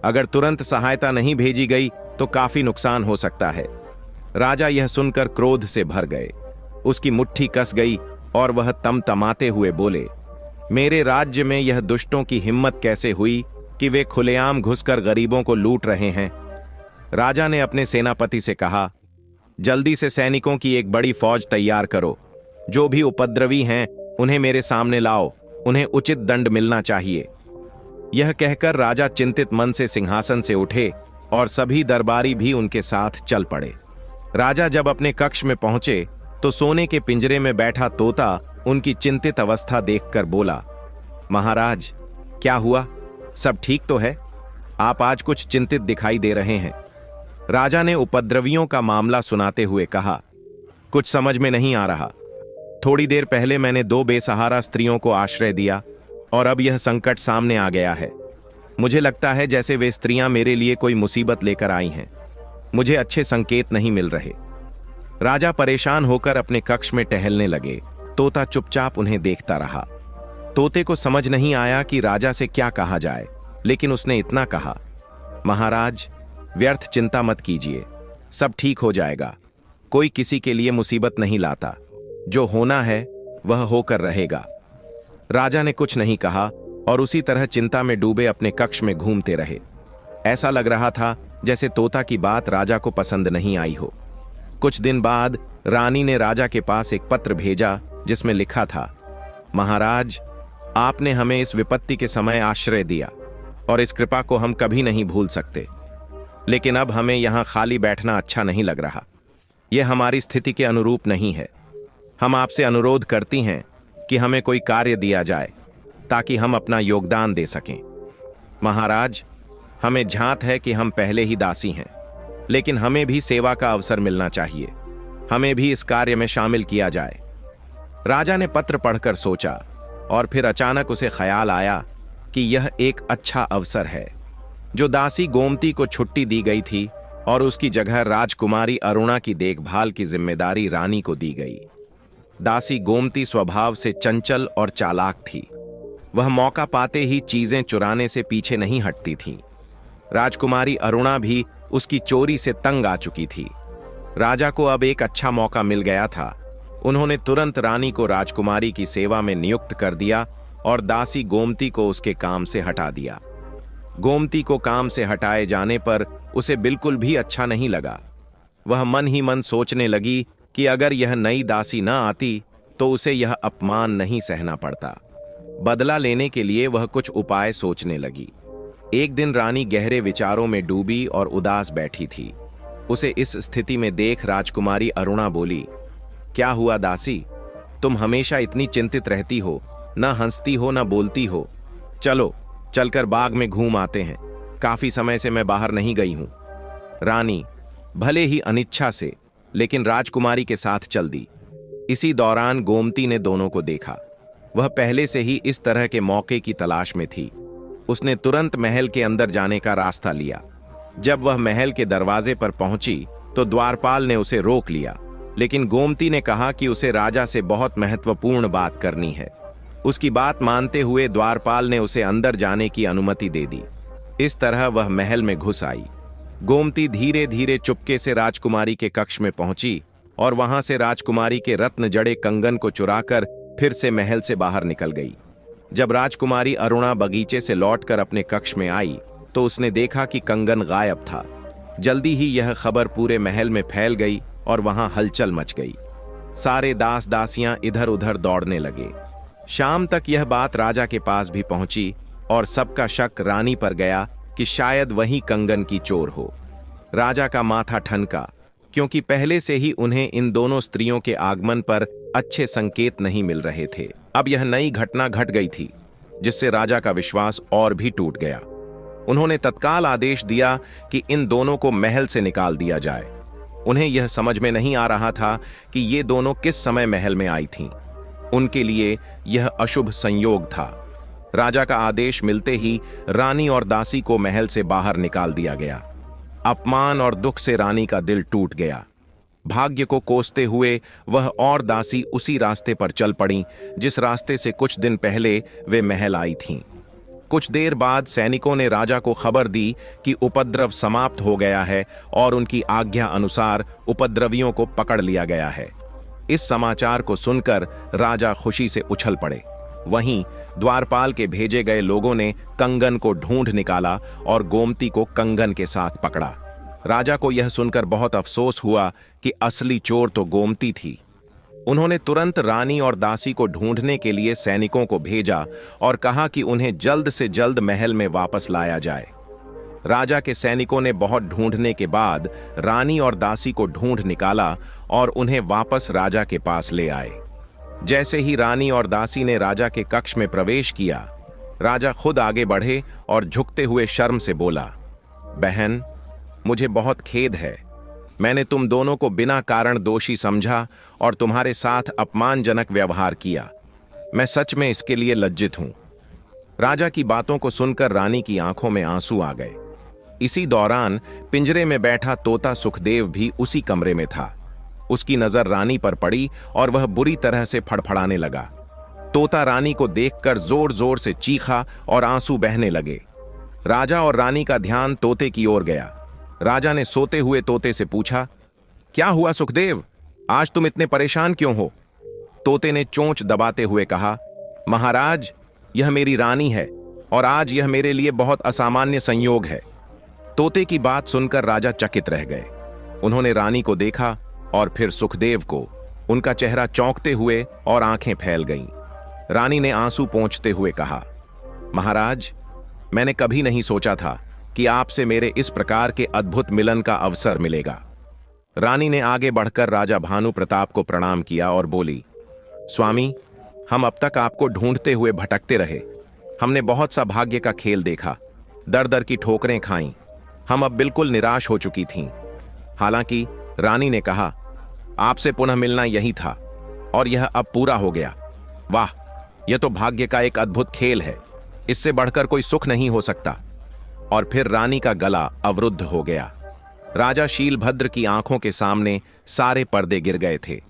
A: अगर तुरंत सहायता नहीं भेजी गई तो काफी नुकसान हो सकता है। राजा यह सुनकर क्रोध से भर गए। उसकी मुट्ठी कस गई और वह तमतमाते हुए बोले, मेरे राज्य में यह दुष्टों की हिम्मत कैसे हुई कि वे खुलेआम घुसकर गरीबों को लूट रहे हैं। राजा ने अपने सेनापति से कहा, जल्दी से सैनिकों की एक बड़ी फौज तैयार करो। जो भी उपद्रवी हैं उन्हें मेरे सामने लाओ। उन्हें उचित दंड मिलना चाहिए। यह कहकर राजा चिंतित मन से सिंहासन से उठे और सभी दरबारी भी उनके साथ चल पड़े। राजा जब अपने कक्ष में पहुंचे तो सोने के पिंजरे में बैठा तोता उनकी चिंतित अवस्था देखकर बोला, महाराज, क्या हुआ? सब ठीक तो है? आप आज कुछ चिंतित दिखाई दे रहे हैं। राजा ने उपद्रवियों का मामला सुनाते हुए कहा, कुछ समझ में नहीं आ रहा। थोड़ी देर पहले मैंने 2 बेसहारा स्त्रियों को आश्रय दिया और अब यह संकट सामने आ गया है। मुझे लगता है जैसे वे स्त्रियां मेरे लिए कोई मुसीबत लेकर आई हैं। मुझे अच्छे संकेत नहीं मिल रहे। राजा परेशान होकर अपने कक्ष में टहलने लगे। तोता चुपचाप उन्हें देखता रहा। तोते को समझ नहीं आया कि राजा से क्या कहा जाए, लेकिन उसने इतना कहा, महाराज, व्यर्थ चिंता मत कीजिए। सब ठीक हो जाएगा। कोई किसी के लिए मुसीबत नहीं लाता। जो होना है वह होकर रहेगा। राजा ने कुछ नहीं कहा और उसी तरह चिंता में डूबे अपने कक्ष में घूमते रहे। ऐसा लग रहा था जैसे तोता की बात राजा को पसंद नहीं आई हो। कुछ दिन बाद रानी ने राजा के पास एक पत्र भेजा जिसमें लिखा था, महाराज, आपने हमें इस विपत्ति के समय आश्रय दिया और इस कृपा को हम कभी नहीं भूल सकते। लेकिन अब हमें यहां खाली बैठना अच्छा नहीं लग रहा। यह हमारी स्थिति के अनुरूप नहीं है। हम आपसे अनुरोध करती हैं कि हमें कोई कार्य दिया जाए ताकि हम अपना योगदान दे सकें। महाराज, हमें झांत है कि हम पहले ही दासी हैं, लेकिन हमें भी सेवा का अवसर मिलना चाहिए। हमें भी इस कार्य में शामिल किया जाए। राजा ने पत्र पढ़कर सोचा और फिर अचानक उसे ख्याल आया कि यह एक अच्छा अवसर है। जो दासी गोमती को छुट्टी दी गई थी और उसकी जगह राजकुमारी अरुणा की देखभाल की जिम्मेदारी रानी को दी गई। दासी गोमती स्वभाव से चंचल और चालाक थी। वह मौका पाते ही चीजें चुराने से पीछे नहीं हटती थी। राजकुमारी अरुणा भी उसकी चोरी से तंग आ चुकी थी। राजा को अब एक अच्छा मौका मिल गया था। उन्होंने तुरंत रानी को राजकुमारी की सेवा में नियुक्त कर दिया और दासी गोमती को उसके काम से हटा दिया। गोमती को काम से हटाए जाने पर उसे बिल्कुल भी अच्छा नहीं लगा। वह मन ही मन सोचने लगी कि अगर यह नई दासी न आती तो उसे यह अपमान नहीं सहना पड़ता। बदला लेने के लिए वह कुछ उपाय सोचने लगी। एक दिन रानी गहरे विचारों में डूबी और उदास बैठी थी। उसे इस स्थिति में देख राजकुमारी अरुणा बोली, क्या हुआ दासी? तुम हमेशा इतनी चिंतित रहती हो, न हंसती हो न बोलती हो। चलो चलकर बाग में घूम आते हैं। काफी समय से मैं बाहर नहीं गई हूं। रानी भले ही अनिच्छा से लेकिन राजकुमारी के साथ चल दी। इसी दौरान गोमती ने दोनों को देखा। वह पहले से ही इस तरह के मौके की तलाश में थी। उसने तुरंत महल के अंदर जाने का रास्ता लिया। जब वह महल के दरवाजे पर पहुंची तो द्वारपाल ने उसे रोक लिया, लेकिन गोमती ने कहा कि उसे राजा से बहुत महत्वपूर्ण बात करनी है। उसकी बात मानते हुए द्वारपाल ने उसे अंदर जाने की अनुमति दे दी। इस तरह वह महल में घुस आई। गोमती धीरे धीरे चुपके से राजकुमारी के कक्ष में पहुंची और वहां से राजकुमारी के रत्न जड़े कंगन को चुराकर फिर से महल से बाहर निकल गई। जब राजकुमारी अरुणा बगीचे से लौटकर अपने कक्ष में आई तो उसने देखा कि कंगन गायब था। जल्दी ही यह खबर पूरे महल में फैल गई और वहां हलचल मच गई। सारे दास दासियां इधर उधर दौड़ने लगे। शाम तक यह बात राजा के पास भी पहुंची और सबका शक रानी पर गया कि शायद वही कंगन की चोर हो। राजा का माथा ठनका, क्योंकि पहले से ही उन्हें इन दोनों स्त्रियों के आगमन पर अच्छे संकेत नहीं मिल रहे थे। अब यह नई घटना घट गई थी जिससे राजा का विश्वास और भी टूट गया। उन्होंने तत्काल आदेश दिया कि इन दोनों को महल से निकाल दिया जाए। उन्हें यह समझ में नहीं आ रहा था कि ये दोनों किस समय महल में आई थीं। उनके लिए यह अशुभ संयोग था। राजा का आदेश मिलते ही रानी और दासी को महल से बाहर निकाल दिया गया। अपमान और दुख से रानी का दिल टूट गया। भाग्य को कोसते हुए वह और दासी उसी रास्ते पर चल पड़ीं जिस रास्ते से कुछ दिन पहले वे महल आई थीं। कुछ देर बाद सैनिकों ने राजा को खबर दी कि उपद्रव समाप्त हो गया है और उनकी आज्ञा अनुसार उपद्रवियों को पकड़ लिया गया है। इस समाचार को सुनकर राजा खुशी से उछल पड़े। वहीं द्वारपाल के भेजे गए लोगों ने कंगन को ढूंढ निकाला और गोमती को कंगन के साथ पकड़ा। राजा को यह सुनकर बहुत अफसोस हुआ कि असली चोर तो गोमती थी। उन्होंने तुरंत रानी और दासी को ढूंढने के लिए सैनिकों को भेजा और कहा कि उन्हें जल्द से जल्द महल में वापस लाया जाए। राजा के सैनिकों ने बहुत ढूंढने के बाद रानी और दासी को ढूंढ निकाला और उन्हें वापस राजा के पास ले आए। जैसे ही रानी और दासी ने राजा के कक्ष में प्रवेश किया, राजा खुद आगे बढ़े और झुकते हुए शर्म से बोला, बहन, मुझे बहुत खेद है। मैंने तुम दोनों को बिना कारण दोषी समझा और तुम्हारे साथ अपमानजनक व्यवहार किया। मैं सच में इसके लिए लज्जित हूं। राजा की बातों को सुनकर रानी की आंखों में आंसू आ गए। इसी दौरान पिंजरे में बैठा तोता सुखदेव भी उसी कमरे में था। उसकी नजर रानी पर पड़ी और वह बुरी तरह से फड़फड़ाने लगा। तोता रानी को देखकर जोर जोर से चीखा और आंसू बहने लगे। राजा और रानी का ध्यान तोते की ओर गया। राजा ने सोते हुए तोते से पूछा, क्या हुआ सुखदेव, आज तुम इतने परेशान क्यों हो? तोते ने चोंच दबाते हुए कहा, महाराज, यह मेरी रानी है और आज यह मेरे लिए बहुत असामान्य संयोग है। तोते की बात सुनकर राजा चकित रह गए। उन्होंने रानी को देखा और फिर सुखदेव को। उनका चेहरा चौंकते हुए और आंखें फैल गईं। रानी ने आंसू पोंछते हुए कहा, महाराज, मैंने कभी नहीं सोचा था कि आपसे मेरे इस प्रकार के अद्भुत मिलन का अवसर मिलेगा। रानी ने आगे बढ़कर राजा भानु प्रताप को प्रणाम किया और बोली, स्वामी, हम अब तक आपको ढूंढते हुए भटकते रहे। हमने बहुत सा भाग्य का खेल देखा, दर दर की ठोकरें खाईं। हम अब बिल्कुल निराश हो चुकी थीं। हालांकि रानी ने कहा, आपसे पुनः मिलना यही था और यह अब पूरा हो गया। वाह, यह तो भाग्य का एक अद्भुत खेल है। इससे बढ़कर कोई सुख नहीं हो सकता। और फिर रानी का गला अवरुद्ध हो गया। राजा शीलभद्र की आंखों के सामने सारे पर्दे गिर गए थे।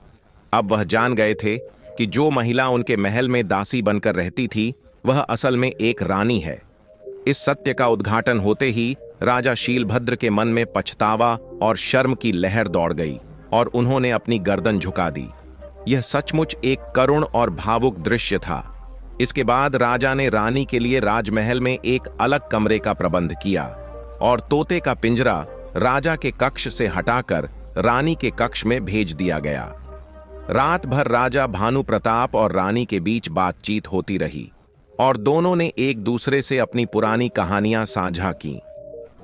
A: अब वह जान गए थे कि जो महिला उनके महल में दासी बनकर रहती थी, वह असल में एक रानी है। इस सत्य का उद्घाटन होते ही राजा शीलभद्र के मन में पछतावा और शर्म की लहर दौड़ गई और उन्होंने अपनी गर्दन झुका दी। यह सचमुच एक करुण और भावुक दृश्य था। इसके बाद राजा ने रानी के लिए राजमहल में एक अलग कमरे का प्रबंध किया और तोते का पिंजरा राजा के कक्ष से हटाकर रानी के कक्ष में भेज दिया गया। रात भर राजा भानु प्रताप और रानी के बीच बातचीत होती रही और दोनों ने एक दूसरे से अपनी पुरानी कहानियां साझा की।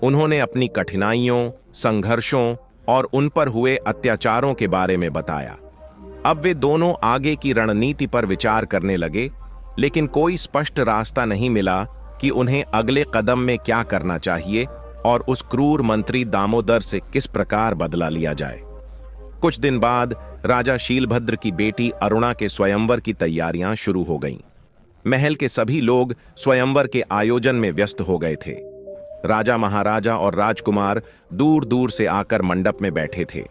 A: उन्होंने अपनी कठिनाइयों, संघर्षों और उन पर हुए अत्याचारों के बारे में बताया। अब वे दोनों आगे की रणनीति पर विचार करने लगे, लेकिन कोई स्पष्ट रास्ता नहीं मिला कि उन्हें अगले कदम में क्या करना चाहिए और उस क्रूर मंत्री दामोदर से किस प्रकार बदला लिया जाए। कुछ दिन बाद राजा शीलभद्र की बेटी अरुणा के स्वयंवर की तैयारियां शुरू हो गईं। महल के सभी लोग स्वयंवर के आयोजन में व्यस्त हो गए थे। राजा, महाराजा और राजकुमार दूर दूर से आकर मंडप में बैठे थे।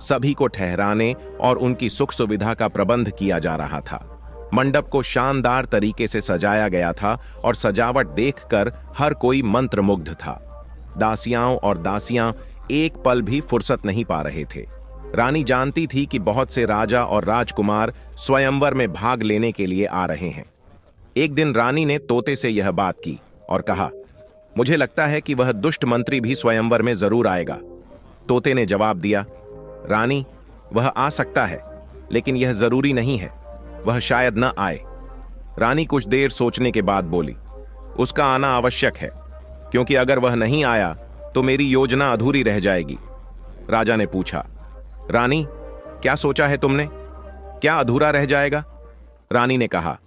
A: सभी को ठहराने और उनकी सुख सुविधा का प्रबंध किया जा रहा था। मंडप को शानदार तरीके से सजाया गया था और सजावट देखकर हर कोई मंत्रमुग्ध था। दासियाओं और दासियां एक पल भी फुर्सत नहीं पा रहे थे। रानी जानती थी कि बहुत से राजा और राजकुमार स्वयंवर में भाग लेने के लिए आ रहे हैं। एक दिन रानी ने तोते से यह बात की और कहा, मुझे लगता है कि वह दुष्ट मंत्री भी स्वयंवर में जरूर आएगा। तोते ने जवाब दिया, रानी, वह आ सकता है, लेकिन यह जरूरी नहीं है। वह शायद न आए। रानी कुछ देर सोचने के बाद बोली, उसका आना आवश्यक है, क्योंकि अगर वह नहीं आया तो मेरी योजना अधूरी रह जाएगी। राजा ने पूछा, रानी, क्या सोचा है तुमने? क्या अधूरा रह जाएगा? रानी ने कहा,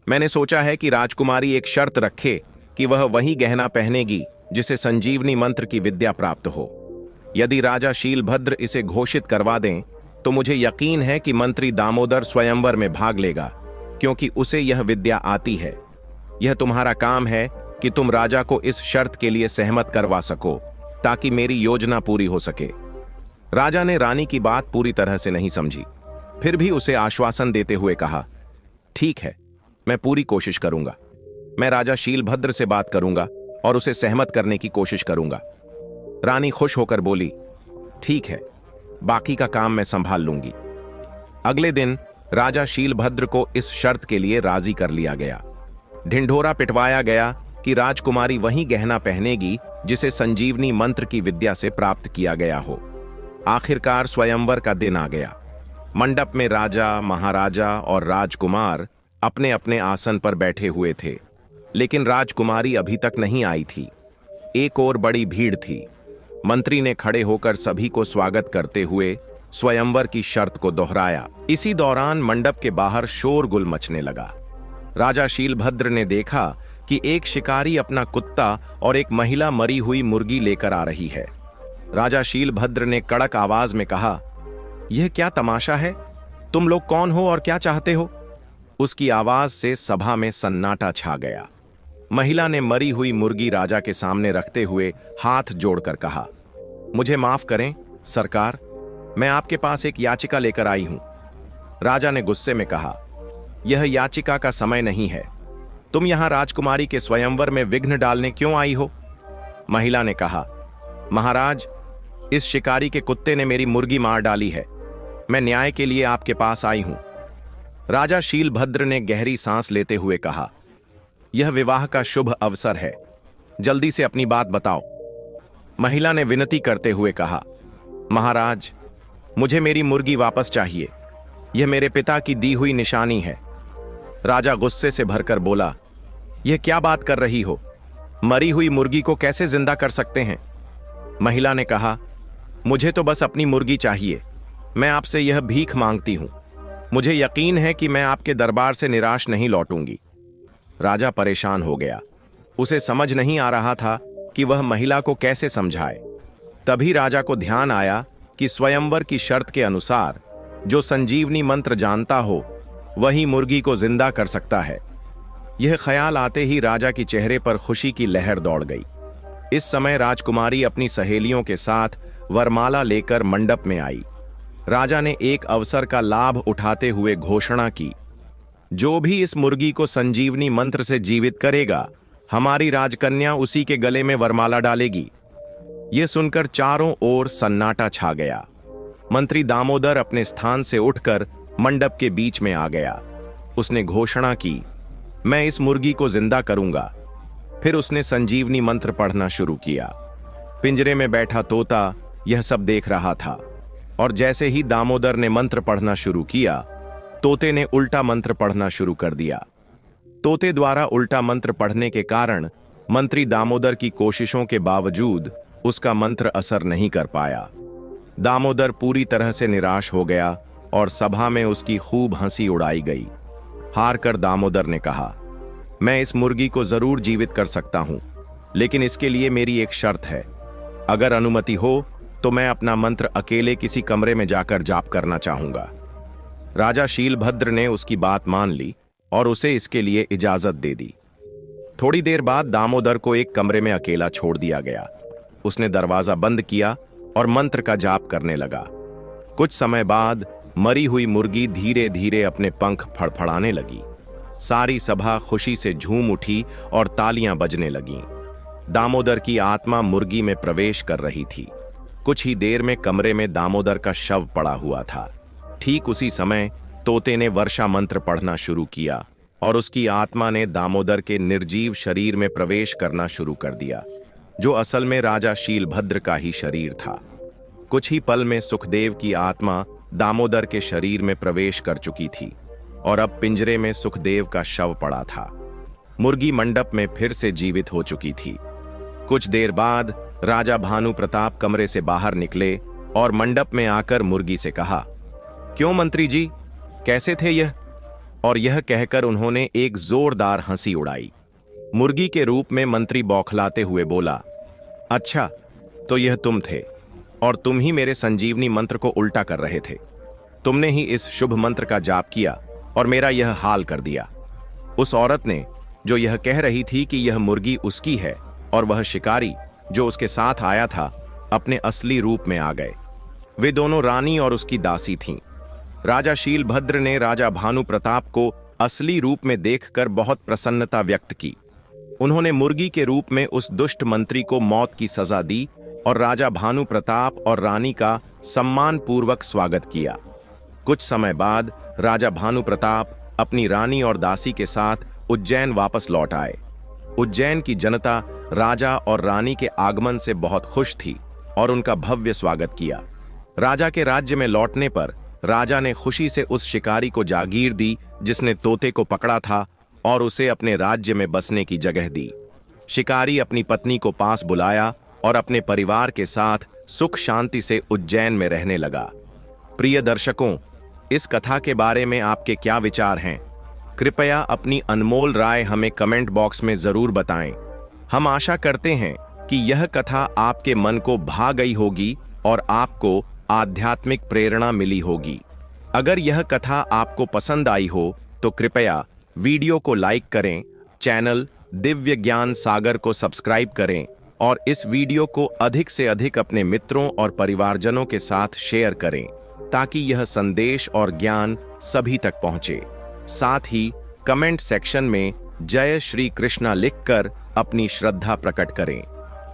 A: मैंने सोचा है कि राजकुमारी एक शर्त रखे कि वह वही गहना पहनेगी जिसे संजीवनी मंत्र की विद्या प्राप्त हो। यदि राजा शीलभद्र इसे घोषित करवा दें तो मुझे यकीन है कि मंत्री दामोदर स्वयंवर में भाग लेगा, क्योंकि उसे यह विद्या आती है। यह तुम्हारा काम है कि तुम राजा को इस शर्त के लिए सहमत करवा सको ताकि मेरी योजना पूरी हो सके। राजा ने रानी की बात पूरी तरह से नहीं समझी, फिर भी उसे आश्वासन देते हुए कहा, ठीक है, मैं पूरी कोशिश करूंगा। मैं राजा शीलभद्र से बात करूंगा और उसे सहमत करने की कोशिश करूंगा। रानी खुश होकर बोली, ठीक है, बाकी का काम मैं संभाल लूंगी। अगले दिन राजा शीलभद्र को इस शर्त के लिए राजी कर लिया गया। ढिंढोरा पिटवाया गया कि राजकुमारी वही गहना पहनेगी जिसे संजीवनी मंत्र की विद्या से प्राप्त किया गया हो। आखिरकार स्वयंवर का दिन आ गया। मंडप में राजा, महाराजा और राजकुमार अपने अपने आसन पर बैठे हुए थे, लेकिन राजकुमारी अभी तक नहीं आई थी। एक और बड़ी भीड़ थी। मंत्री ने खड़े होकर सभी को स्वागत करते हुए स्वयंवर की शर्त को दोहराया। इसी दौरान मंडप के बाहर शोरगुल मचने लगा। राजा शीलभद्र ने देखा कि एक शिकारी अपना कुत्ता और एक महिला मरी हुई मुर्गी लेकर आ रही है। राजा शीलभद्र ने कड़क आवाज में कहा, यह क्या तमाशा है? तुम लोग कौन हो और क्या चाहते हो? उसकी आवाज से सभा में सन्नाटा छा गया। महिला ने मरी हुई मुर्गी राजा के सामने रखते हुए हाथ जोड़कर कहा, मुझे माफ करें सरकार, मैं आपके पास एक याचिका लेकर आई हूं। राजा ने गुस्से में कहा, यह याचिका का समय नहीं है। तुम यहां राजकुमारी के स्वयंवर में विघ्न डालने क्यों आई हो? महिला ने कहा, महाराज, इस शिकारी के कुत्ते ने मेरी मुर्गी मार डाली है। मैं न्याय के लिए आपके पास आई हूं। राजा शीलभद्र ने गहरी सांस लेते हुए कहा, यह विवाह का शुभ अवसर है, जल्दी से अपनी बात बताओ। महिला ने विनती करते हुए कहा, महाराज, मुझे मेरी मुर्गी वापस चाहिए। यह मेरे पिता की दी हुई निशानी है। राजा गुस्से से भरकर बोला, यह क्या बात कर रही हो? मरी हुई मुर्गी को कैसे जिंदा कर सकते हैं? महिला ने कहा, मुझे तो बस अपनी मुर्गी चाहिए। मैं आपसे यह भीख मांगती हूं। मुझे यकीन है कि मैं आपके दरबार से निराश नहीं लौटूंगी। राजा परेशान हो गया। उसे समझ नहीं आ रहा था कि वह महिला को कैसे समझाए। तभी राजा को ध्यान आया कि स्वयंवर की शर्त के अनुसार जो संजीवनी मंत्र जानता हो वही मुर्गी को जिंदा कर सकता है। यह ख्याल आते ही राजा की चेहरे पर खुशी की लहर दौड़ गई। इस समय राजकुमारी अपनी सहेलियों के साथ वरमाला लेकर मंडप में आई। राजा ने एक अवसर का लाभ उठाते हुए घोषणा की, जो भी इस मुर्गी को संजीवनी मंत्र से जीवित करेगा, हमारी राजकन्या उसी के गले में वरमाला डालेगी। यह सुनकर चारों ओर सन्नाटा छा गया। मंत्री दामोदर अपने स्थान से उठकर मंडप के बीच में आ गया। उसने घोषणा की, मैं इस मुर्गी को जिंदा करूंगा। फिर उसने संजीवनी मंत्र पढ़ना शुरू किया। पिंजरे में बैठा तोता यह सब देख रहा था, और जैसे ही दामोदर ने मंत्र पढ़ना शुरू किया, तोते ने उल्टा मंत्र पढ़ना शुरू कर दिया। तोते द्वारा उल्टा मंत्र पढ़ने के कारण मंत्री दामोदर की कोशिशों के बावजूद उसका मंत्र असर नहीं कर पाया। दामोदर पूरी तरह से निराश हो गया और सभा में उसकी खूब हंसी उड़ाई गई। हार कर दामोदर ने कहा, मैं इस मुर्गी को जरूर जीवित कर सकता हूं, लेकिन इसके लिए मेरी एक शर्त है। अगर अनुमति हो तो मैं अपना मंत्र अकेले किसी कमरे में जाकर जाप करना चाहूंगा। राजा शीलभद्र ने उसकी बात मान ली और उसे इसके लिए इजाजत दे दी। थोड़ी देर बाद दामोदर को एक कमरे में अकेला छोड़ दिया गया। उसने दरवाजा बंद किया और मंत्र का जाप करने लगा। कुछ समय बाद मरी हुई मुर्गी धीरे धीरे अपने पंख फड़फड़ाने लगी। सारी सभा खुशी से झूम उठी और तालियां बजने लगीं। दामोदर की आत्मा मुर्गी में प्रवेश कर रही थी। कुछ ही देर में कमरे में दामोदर का शव पड़ा हुआ था। ठीक उसी समय तोते ने वर्षा मंत्र पढ़ना शुरू किया और उसकी आत्मा ने दामोदर के निर्जीव शरीर में प्रवेश करना शुरू कर दिया, जो असल में राजा शीलभद्र का ही शरीर था। कुछ ही पल में सुखदेव की आत्मा दामोदर के शरीर में प्रवेश कर चुकी थी और अब पिंजरे में सुखदेव का शव पड़ा था। मुर्गी मंडप में फिर से जीवित हो चुकी थी। कुछ देर बाद राजा भानु प्रताप कमरे से बाहर निकले और मंडप में आकर मुर्गी से कहा, क्यों मंत्री जी, कैसे थे यह? और यह कहकर उन्होंने एक जोरदार हंसी उड़ाई। मुर्गी के रूप में मंत्री बौखलाते हुए बोला, अच्छा, तो यह तुम थे और तुम ही मेरे संजीवनी मंत्र को उल्टा कर रहे थे। तुमने ही इस शुभ मंत्र का जाप किया और मेरा यह हाल कर दिया। उस औरत ने, जो यह कह रही थी कि यह मुर्गी उसकी है और वह शिकारी, जो उसके साथ आया था, अपने असली रूप में आ गए। वे दोनों रानी और उसकी दासी थीं। राजा शीलभद्र ने राजा भानु प्रताप को असली रूप में देखकर बहुत प्रसन्नता व्यक्त की। उन्होंने मुर्गी के रूप में उस दुष्ट मंत्री को मौत की सजा दी और राजा भानु प्रताप और रानी का सम्मानपूर्वक स्वागत किया। कुछ समय बाद राजा भानु प्रताप अपनी रानी और दासी के साथ उज्जैन वापस लौट आए। उज्जैन की जनता राजा और रानी के आगमन से बहुत खुश थी और उनका भव्य स्वागत किया। राजा के राज्य में लौटने पर राजा ने खुशी से उस शिकारी को जागीर दी जिसने तोते को पकड़ा था और उसे अपने राज्य में बसने की जगह दी। शिकारी अपनी पत्नी को पास बुलाया और अपने परिवार के साथ सुख शांति से उज्जैन में रहने लगा। प्रिय दर्शकों, इस कथा के बारे में आपके क्या विचार हैं? कृपया अपनी अनमोल राय हमें कमेंट बॉक्स में जरूर बताएं। हम आशा करते हैं कि यह कथा आपके मन को भा गई होगी और आपको आध्यात्मिक प्रेरणा मिली होगी। अगर यह कथा आपको पसंद आई हो तो कृपया वीडियो को लाइक करें, चैनल दिव्य ज्ञान सागर को सब्सक्राइब करें और इस वीडियो को अधिक से अधिक अपने मित्रों और परिवारजनों के साथ शेयर करें ताकि यह संदेश और ज्ञान सभी तक पहुंचे। साथ ही कमेंट सेक्शन में जय श्री कृष्णा लिखकर अपनी श्रद्धा प्रकट करें।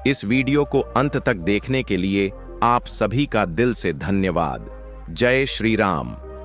A: इस वीडियो को अंत तक देखने के लिए आप सभी का दिल से धन्यवाद। जय श्री राम।